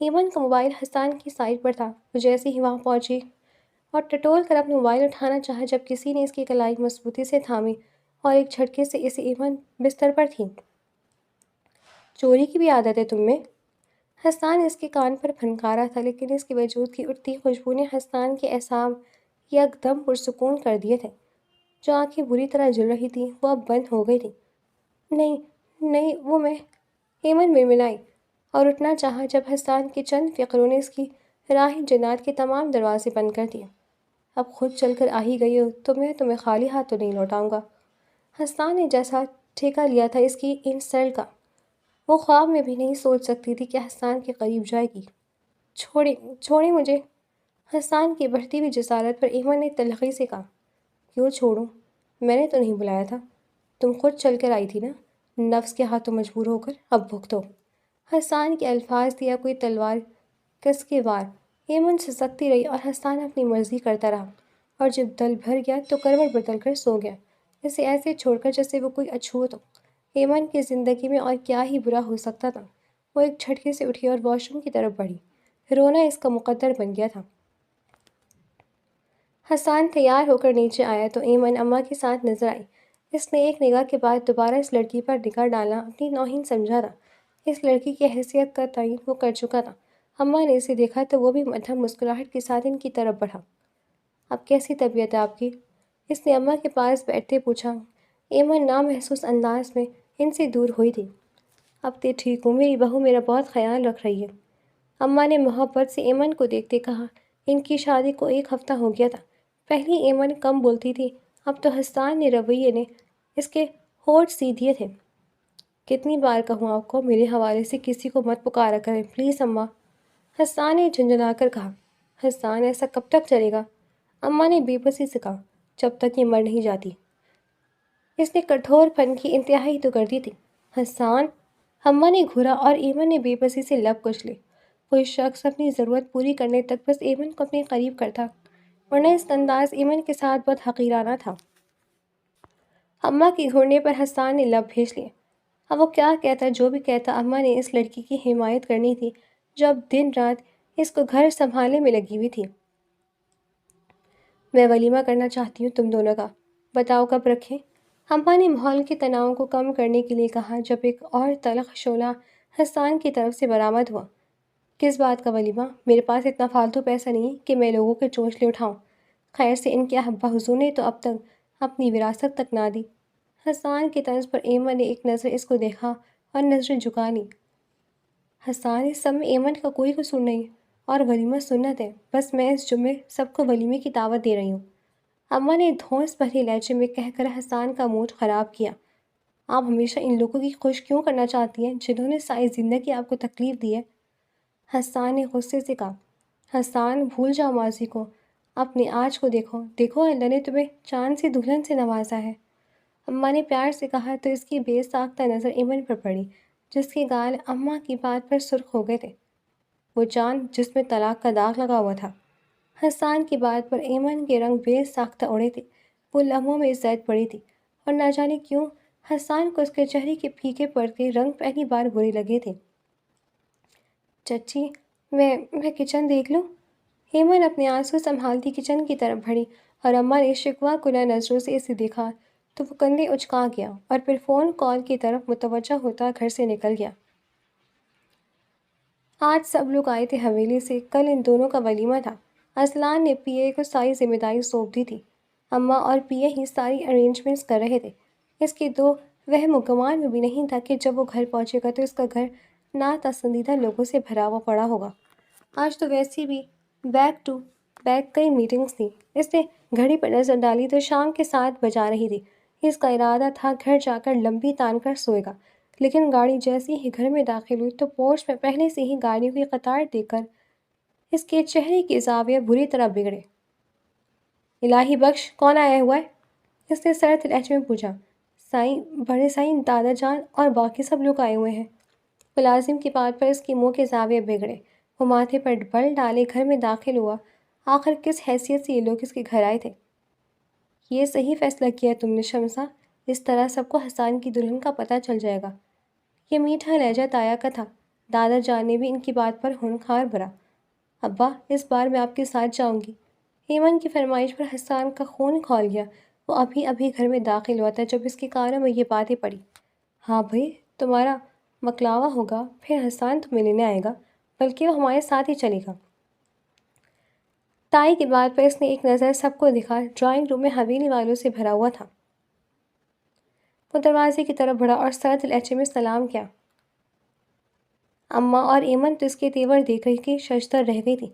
Speaker 1: ایمن کا موبائل حسان کی سائٹ پر تھا، وہ جیسے ہی وہاں پہنچی اور ٹٹول کر اپنا موبائل اٹھانا چاہا جب کسی نے اس کی کلائی مضبوطی سے تھامی اور ایک جھٹکے سے اسے ایمن بستر پر تھی۔ چوری کی بھی عادت ہے تم میں؟ حسان اس کے کان پر پھنکارا تھا، لیکن اس کے وجود کی اٹھتی خوشبو نے حسان کے اعصاب یکدم پرسکون کر دیے تھے۔ جو آنکھیں بری طرح جل رہی تھیں وہ اب بند ہو گئی تھیں۔ نہیں، نہیں، وہ میں، ایمن مرمڑائی اور اٹھنا چاہا جب حسان کے چند فقروں نے اس کی راہ جنات کے تمام دروازے بند کر دیے۔ اب خود چل کر آ ہی گئی ہو تو میں تمہیں خالی ہاتھ تو نہیں لوٹاؤں گا۔ حسان نے جیسا ٹھیکا لیا تھا اس کی انسلٹ کا، وہ خواب میں بھی نہیں سوچ سکتی تھی کہ حسان کے قریب جائے گی۔ چھوڑیں، چھوڑیں مجھے، حسان کی بڑھتی ہوئی جسارت پر ایمن نے تلخی سے کہا۔ کیوں چھوڑوں؟ میں نے تو نہیں بلایا تھا، تم خود چل کر آئی تھی نا، نفس کے ہاتھوں مجبور ہو کر، اب بھگتو۔ حسان کے الفاظ دیا کوئی تلوار کس کے وار ایمن سسکتی رہی اور حسان اپنی مرضی کرتا رہا، اور جب دل بھر گیا تو کروٹ بدل کر سو گیا، اسے ایسے چھوڑ کر جیسے وہ کوئی اچھوت ہو۔ ایمن کی زندگی میں اور کیا ہی برا ہو سکتا تھا۔ وہ ایک جھٹکے سے اٹھی اور واش روم کی طرف بڑھی، رونا اس کا مقدر بن گیا تھا۔ حسان تیار ہو کر نیچے آیا تو ایمن اماں کے ساتھ نظر آئی۔ اس نے ایک نگاہ کے بعد دوبارہ اس لڑکی پر نگاہ ڈالنا اپنی توہین سمجھا تھا۔ اس لڑکی کی حیثیت کا تعین وہ کر چکا تھا۔ اماں نے اسے دیکھا تو وہ بھی مدھم مسکراہٹ کے ساتھ ان کی طرف بڑھا۔ اب کیسی طبیعت ہے آپ کی؟ اس نے اماں کے پاس بیٹھتے پوچھا۔ ایمن نامحسوس انداز میں ان سے دور ہوئی تھی۔ اب تو ٹھیک ہوں، میری بہو میرا بہت خیال رکھ رہی ہے، اماں نے محبت سے ایمن کو دیکھتے کہا۔ ان کی شادی کو 1 ہفتہ ہو گیا تھا۔ پہلے ایمن کم بولتی تھی، اب تو حسان نے رویے نے اس کے ہونٹ سی دیے تھے۔ کتنی بار کہوں آپ کو میرے حوالے سے کسی کو مت پکارا کریں پلیز اماں، حسان نے جھنجھلا کر کہا۔ حسان ایسا کب تک چلے گا؟ اماں نے بے بسی سے کہا، جب تک یہ مر نہیں جاتی۔ اس نے کٹھور پن کی انتہائی تو کر دی تھی۔ حسان، اماں نے گھورا اور ایمن نے بے بسی سے لب کچلے۔ کوئی شخص اپنی ضرورت پوری کرنے تک بس ایمن کو اپنے قریب کرتا، ورنہ اس کا انداز ایمن کے ساتھ بہت حقیرانہ تھا۔ اماں کے گھورنے پر حسان نے لب بھیج لیے۔ اب وہ کیا کہتا جو بھی کہتا، اماں نے اس لڑکی کی حمایت کرنی تھی جو اب دن رات اس کو گھر سنبھالنے میں لگی ہوئی تھی۔ میں ولیمہ کرنا چاہتی ہوں تم دونوں کا، بتاؤ کب رکھیں؟ اماں نے ماحول کے تناؤ کو کم کرنے کے لیے کہا جب ایک اور تلخ شعلہ حسان کی طرف سے برآمد ہوا۔ کس بات کا ولیمہ؟ میرے پاس اتنا فالتو پیسہ نہیں کہ میں لوگوں کے چونچلے اٹھاؤں۔ خیر سے ان کے ابا حضور نے تو اب تک اپنی وراثت تک نہ دی۔ حسان کے طنز پر ایمن نے ایک نظر اس کو دیکھا اور نظریں جھکا لیں۔ حسان، اس سب میں ایمن کا کوئی قصور نہیں، اور ولیمہ سنت ہے، بس میں اس جمعے سب کو ولیمے کی دعوت دے رہی ہوں، اماں نے دھونس بھرے لہجے میں کہہ کر حسان کا موڈ خراب کیا۔ آپ ہمیشہ ان لوگوں کی خوش کیوں کرنا چاہتی ہیں جنہوں نے ساری زندگی آپ کو تکلیف دی ہے؟ حسان نے غصے سے کہا۔ حسان، بھول جاؤ ماضی کو، اپنے آج کو دیکھو، دیکھو اللہ نے تمہیں چاند سی دلہن سے نوازا ہے، اماں نے پیار سے کہا تو اس کی بے ساختہ نظر ایمن پر پڑی جس کے گال اماں کی بات پر سرخ ہو گئے تھے، وہ چاند جس میں طلاق کا داغ لگا ہوا تھا۔ حسان کی بات پر ایمن کے رنگ بے ساختہ اڑے تھے، وہ لمحوں میں زید پڑی تھی، اور نہ جانے کیوں حسان کو اس کے چہرے کے پھیکے پڑتے رنگ پہلی بار برے لگے تھے۔ چچی، میں کچن دیکھ لوں؟ ایمن اپنے آنسو سنبھالتی کچن کی طرف بڑھی، اور اماں نے شکوہ کنہ نظروں سے اسے دیکھا تو وہ کندھے اچکا گیا اور پھر فون کال کی طرف متوجہ ہوتا گھر سے نکل گیا۔ آج سب لوگ آئے تھے حویلی سے، کل ان دونوں کا ولیمہ تھا۔ اصلان نے پی اے کو ساری ذمہ داری سونپ دی تھی، اماں اور پی اے ہی ساری ارینجمنٹس کر رہے تھے۔ اس کے دو وہم و گمان میں بھی نہیں تھا کہ جب وہ گھر پہنچے گا تو اس کا گھر ناپسندیدہ لوگوں سے بھرا ہوا پڑا ہوگا۔ آج تو ویسے بھی بیک ٹو بیک کئی میٹنگز تھیں۔ اس نے گھڑی پر نظر ڈالی تو شام کے 7 بجا رہی تھی۔ اس کا ارادہ تھا گھر جا کر لمبی تان کر سوئے گا، لیکن گاڑی جیسے ہی گھر میں داخل ہوئی تو پورچ میں پہلے سے ہی گاڑیوں کی قطار دیکھ کر اس کے چہرے کے زاویے بری طرح بگڑے۔ الہی بخش، کون آیا ہوا ہے؟ اس نے سرد لہجے میں پوچھا۔ سائیں، بڑے سائیں، دادا جان اور باقی سب لوگ آئے ہوئے ہیں۔ ملازم کی بات پر اس کے منہ کے زاویے بگڑے، وہ ماتھے پر بل ڈالے گھر میں داخل ہوا۔ آخر کس حیثیت سے یہ لوگ اس کے گھر آئے تھے؟ یہ صحیح فیصلہ کیا تم نے شمسا، اس طرح سب کو حسان کی دلہن کا پتہ چل جائے گا۔ یہ میٹھا لہجہ تایا کا تھا۔ دادا جان نے بھی ان کی بات پر ہنکار بھرا۔ ابا، اس بار میں آپ کے ساتھ جاؤں گی۔ ایمن کی فرمائش پر حسان کا خون کھول گیا۔ وہ ابھی ابھی گھر میں داخل ہوا تھا جب اس کے کانوں میں یہ باتیں پڑی۔ ہاں بھائی، تمہارا مکلاوا ہوگا، پھر حسان تمہیں لینے آئے گا، بلکہ وہ ہمارے ساتھ ہی چلے گا۔ تائی کی بات پر اس نے ایک نظر سب کو دکھا۔ ڈرائنگ روم میں حویلی والوں سے بھرا ہوا تھا۔ وہ دروازے کی طرف بڑھا اور سرد لہجے میں سلام کیا۔ اماں اور ایمن تو اس کے تیور دیکھ رہی تھی، ششدر رہ گئی تھی۔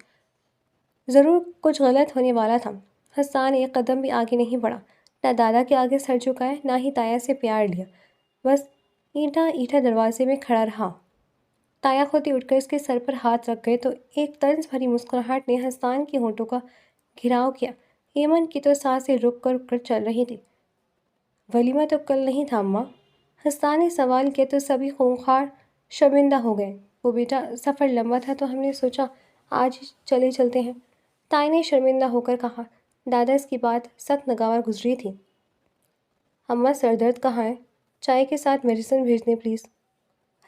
Speaker 1: ضرور کچھ غلط ہونے والا تھا۔ حسان ایک قدم بھی آگے نہیں بڑھا، نہ دادا کے آگے سر جھکایا، نہ ہی تایا سے پیار لیا، بس اینٹا اینٹا دروازے میں کھڑا رہا۔ تایا خود ہی اٹھ کر اس کے سر پر ہاتھ رکھ گئے تو ایک طنز بھری مسکراہٹ نے حسان کے ہونٹوں کا گھیراؤ کیا۔ ایمن کی تو سانسیں رک کر چل رہی تھی۔ ولیمہ تو کل نہیں تھا اماں؟ حسان نے سوال کیا تو سبھی خونخوار شرمندہ ہو گئے۔ وہ بیٹا سفر لمبا تھا تو ہم نے سوچا آج ہی چلتے ہیں، تائی نے شرمندہ ہو کر کہا۔ دادا اس کی بات سخت ناگوار گزری تھی۔ اماں سر درد کہاں ہے؟ چائے کے ساتھ میڈیسن بھیج دیں پلیز،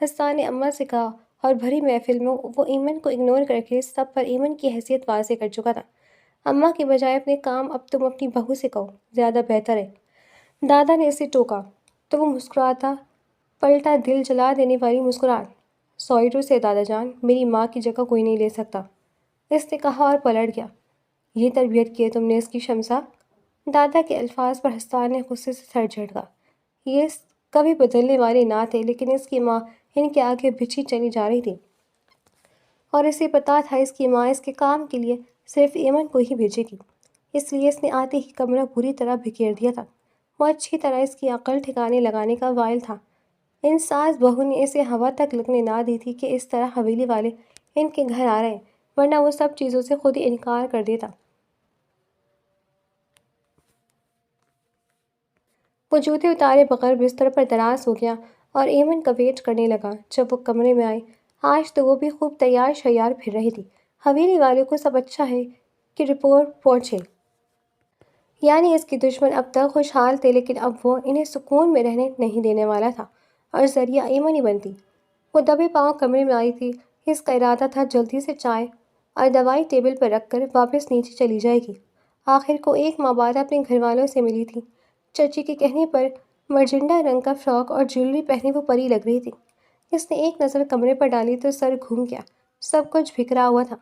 Speaker 1: حسان نے اماں سے کہا، اور بھری محفل میں وہ ایمن کو اگنور کر کے سب پر ایمن کی حیثیت واضح کر چکا تھا۔ اماں کے بجائے اپنے کام اب تم اپنی بہو سے کہو، زیادہ بہتر ہے۔ دادا نے اسے ٹوکا تو وہ مسکراتا پلٹا، دل جلا دینے والی مسکراہٹ۔ سوری ٹو سے دادا جان، میری ماں کی جگہ کوئی نہیں لے سکتا، اس نے کہا اور پلٹ گیا۔ یہ تربیت کی ہے تم نے اس کی شمسا؟ دادا کے الفاظ پر حسان نے غصے سے سر جھٹکا۔ یہ کبھی بدلنے والے نہ تھے، لیکن اس کی ماں ان کے آگے بچھی چلی جا رہی تھی، اور اسے پتا تھا اس کی ماں اس کے کام کے لیے صرف ایمن کو ہی بھیجے گی، اس لیے اس نے آتے ہی کمرہ بری طرح بکھیر دیا تھا۔ وہ اچھی طرح اس کی عقل ٹھکانے لگانے کا وائل تھا۔ ان ساس بہو نے اسے ہوا تک لگنے نہ دی تھی کہ اس طرح حویلی والے ان کے گھر آ رہے ہیں، ورنہ وہ سب چیزوں سے خود ہی انکار کر دیتا۔ وہ جوتے اتارے بغیر بستر پر دراز ہو گیا اور ایمن کا ویٹ کرنے لگا۔ جب وہ کمرے میں آئی، آج تو وہ بھی خوب تیار شیار پھر رہی تھی۔ حویلی والوں کو سب اچھا ہے کہ رپورٹ پہنچے، یعنی اس کے دشمن اب تک خوشحال تھے، لیکن اب وہ انہیں سکون میں رہنے نہیں دینے والا تھا، اور ذریعہ ایمن ہی بنتی۔ وہ دبے پاؤں کمرے میں آئی تھی۔ اس کا ارادہ تھا جلدی سے چائے اور دوائی ٹیبل پر رکھ کر واپس نیچے چلی جائے گی۔ آخر کو ایک ماہ بعد اپنے گھر والوں سے ملی تھی۔ چچی کے کہنے پر مرجنڈا رنگ کا فراک اور جیولری پہنے وہ پری لگ رہی تھی۔ اس نے ایک نظر کمرے پر ڈالی تو سر گھوم گیا۔ سب کچھ بکھرا ہوا تھا،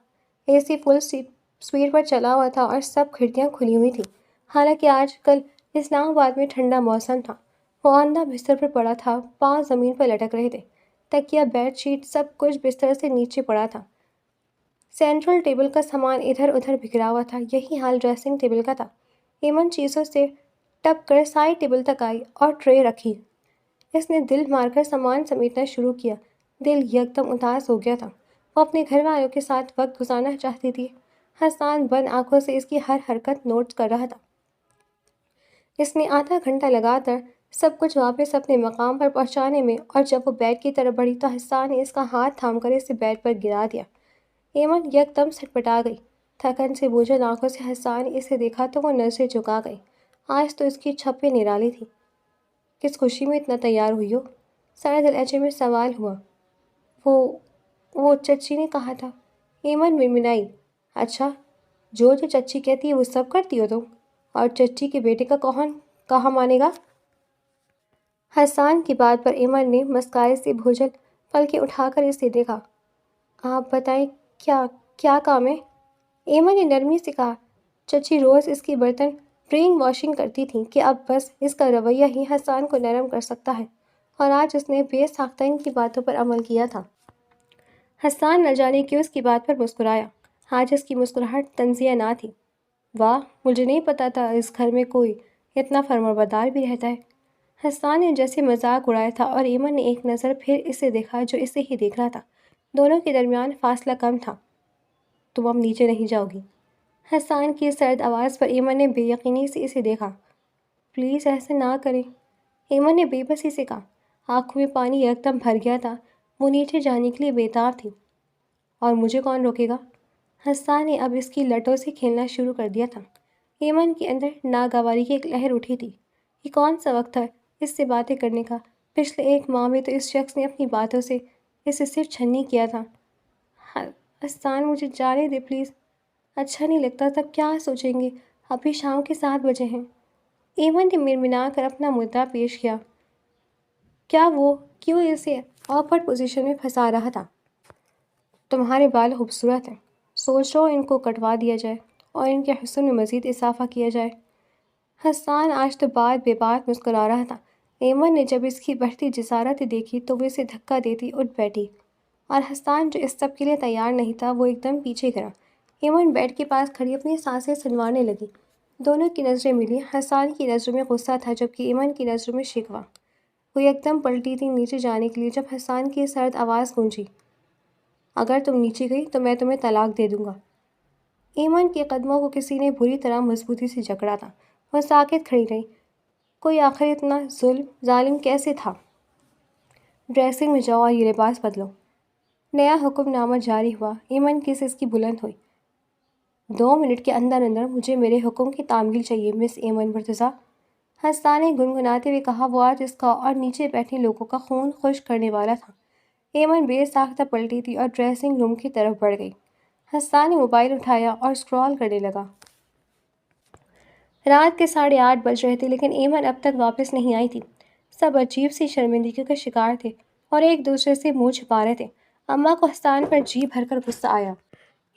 Speaker 1: اے سی فل سپیڈ پر چلا ہوا تھا اور سب کھڑکیاں کھلی ہوئی تھیں۔ حالانکہ آج کل اسلام آباد میں ٹھنڈا موسم تھا۔ وہ اندھا بستر پر پڑا تھا، پاؤں زمین پر لٹک رہے تھے، تکیہ، بیڈ شیٹ، سب کچھ بستر سے نیچے پڑا تھا۔ سینٹرل ٹیبل کا سامان ادھر ادھر بکھرا ہوا تھا، یہی حال ڈریسنگ ٹیبل کا تھا۔ ایمن چیزوں سے ٹپ کر سائڈ ٹیبل تک آئی اور ٹرے رکھی۔ اس نے دل مار کر سامان سمیٹنا شروع کیا۔ دل یکدم اداس ہو گیا تھا۔ وہ اپنے گھر والوں کے ساتھ وقت گزارنا چاہتی تھی۔ حسان بند آنکھوں سے اس کی ہر حرکت نوٹ کر رہا تھا۔ اس نے آدھا گھنٹہ لگا کر سب کچھ واپس اپنے مقام پر پہنچانے میں، اور جب وہ بیڈ کی طرف بڑھی تو حسان نے اس کا ہاتھ تھام کر اسے بیڈ پر گرا دیا۔ ایمن یکدم سٹپٹا گئی۔ تھکن سے بوجھل آنکھوں سے حسان نے اسے دیکھا تو وہ نظریں جھکا گئی۔ آج تو اس کی چھپیں نرالی تھی۔ کس خوشی میں اتنا تیار ہوئی ہو؟ سرد لہجے میں سوال ہوا۔ وہ چچی نے کہا تھا، ایمن منمنائی۔ اچھا، جو چچی کہتی ہے وہ سب کرتی ہو تم؟ اور چچی کے بیٹے کا کون کہاں مانے گا؟ حسان کی بات پر ایمن نے مسکارے سے بھوجل پلکیں اٹھا کر اسے دیکھا۔ آپ بتائیں کیا کام ہے؟ ایمن نے نرمی سے کہا۔ چچی روز اس کی برتن برین واشنگ کرتی تھیں کہ اب بس اس کا رویہ ہی حسان کو نرم کر سکتا ہے، اور آج اس نے بے ساختہ ان کی باتوں پر عمل کیا تھا۔ حسان نہ جانے کیوں اس کی بات پر مسکرایا۔ آج اس کی مسکراہٹ طنزیہ نہ تھی۔ واہ، مجھے نہیں پتا تھا اس گھر میں کوئی اتنا فرمانبردار بھی رہتا ہے۔ حسان نے جیسے مذاق اڑایا تھا، اور ایمن نے ایک نظر پھر اسے دیکھا جو اسے ہی دیکھ رہا تھا۔ دونوں کے درمیان فاصلہ کم تھا۔ تم اب نیچے نہیں جاؤ گی؟ حسان کی سرد آواز پر ایمن نے بے یقینی سے اسے دیکھا۔ پلیز ایسے نہ کریں، ایمن نے بے بسی سے کہا۔ آنکھوں میں پانی یکدم بھر گیا تھا۔ وہ نیچے جانے کے لیے بےتاب تھی۔ اور مجھے کون روکے گا؟ حسان نے اب اس کی لٹوں سے کھیلنا شروع کر دیا تھا۔ ایمن کے اندر ناگواری کی ایک لہر اٹھی تھی۔ یہ کون سا وقت تھا اس سے باتیں کرنے کا؟ پچھلے ایک ماہ میں تو اس شخص نے اپنی باتوں سے اسے صرف چھنی کیا تھا۔ حسان، مجھے جانے دے پلیز، اچھا نہیں لگتا، تب کیا سوچیں گے؟ ابھی شام کے 7 بجے ہیں۔ ایمن نے منمنا کر اپنا مدعا پیش کیا۔ کیا وہ کیوں اسے آکورڈ پوزیشن میں پھنسا رہا تھا؟ تمہارے بال خوبصورت ہیں، سوچ رہو ان کو کٹوا دیا جائے اور ان کے حسن میں مزید اضافہ کیا جائے۔ حسان آج تو بات بے بات مسکرا رہا تھا۔ ایمن نے جب اس کی بڑھتی جسارت دیکھی تو وہ اسے دھکا دیتی اٹھ بیٹھی، اور حسان جو اس سب کے لیے تیار نہیں تھا وہ ایک دم پیچھے گرا۔ ایمن بیڈ کے پاس کھڑی اپنی سانسیں سنوانے لگی۔ دونوں کی نظریں ملی۔ حسان کی نظروں میں غصہ تھا جبکہ ایمن کی نظروں میں شکوہ۔ وہ ایک دم پلٹی تھی نیچے جانے کے لیے جب حسان کی سرد آواز گونجی، اگر تم نیچے گئی تو میں تمہیں طلاق دے دوں گا۔ ایمن کے قدموں کو کسی نے بری طرح مضبوطی سے جکڑا تھا۔ وہ ساکت کھڑی رہی۔ کوئی آخر اتنا ظالم کیسے تھا؟ ڈریسنگ میں جاؤ اور یہ لباس بدلو۔ نیا حکم نامہ جاری ہوا۔ ایمن کی سسکی بلند ہوئی۔ 2 منٹ کے اندر اندر مجھے میرے حکم کی تعمیل چاہیے مس ایمن مرتضیٰ۔ حسان نے گنگناتے ہوئے کہا۔ وہ آج اس کا اور نیچے بیٹھے لوگوں کا خون خشک کرنے والا تھا۔ ایمن بے ساختہ پلٹی تھی اور ڈریسنگ روم کی طرف بڑھ گئی۔ حسان نے موبائل اٹھایا اور اسکرال کرنے لگا۔ رات کے 8:30 بج رہے تھے لیکن ایمن اب تک واپس نہیں آئی تھی۔ سب عجیب سی شرمندگی کا شکار تھے اور ایک دوسرے سے منہ چھپا رہے تھے۔ اماں کو حسان پر جی بھر کر غصہ آیا۔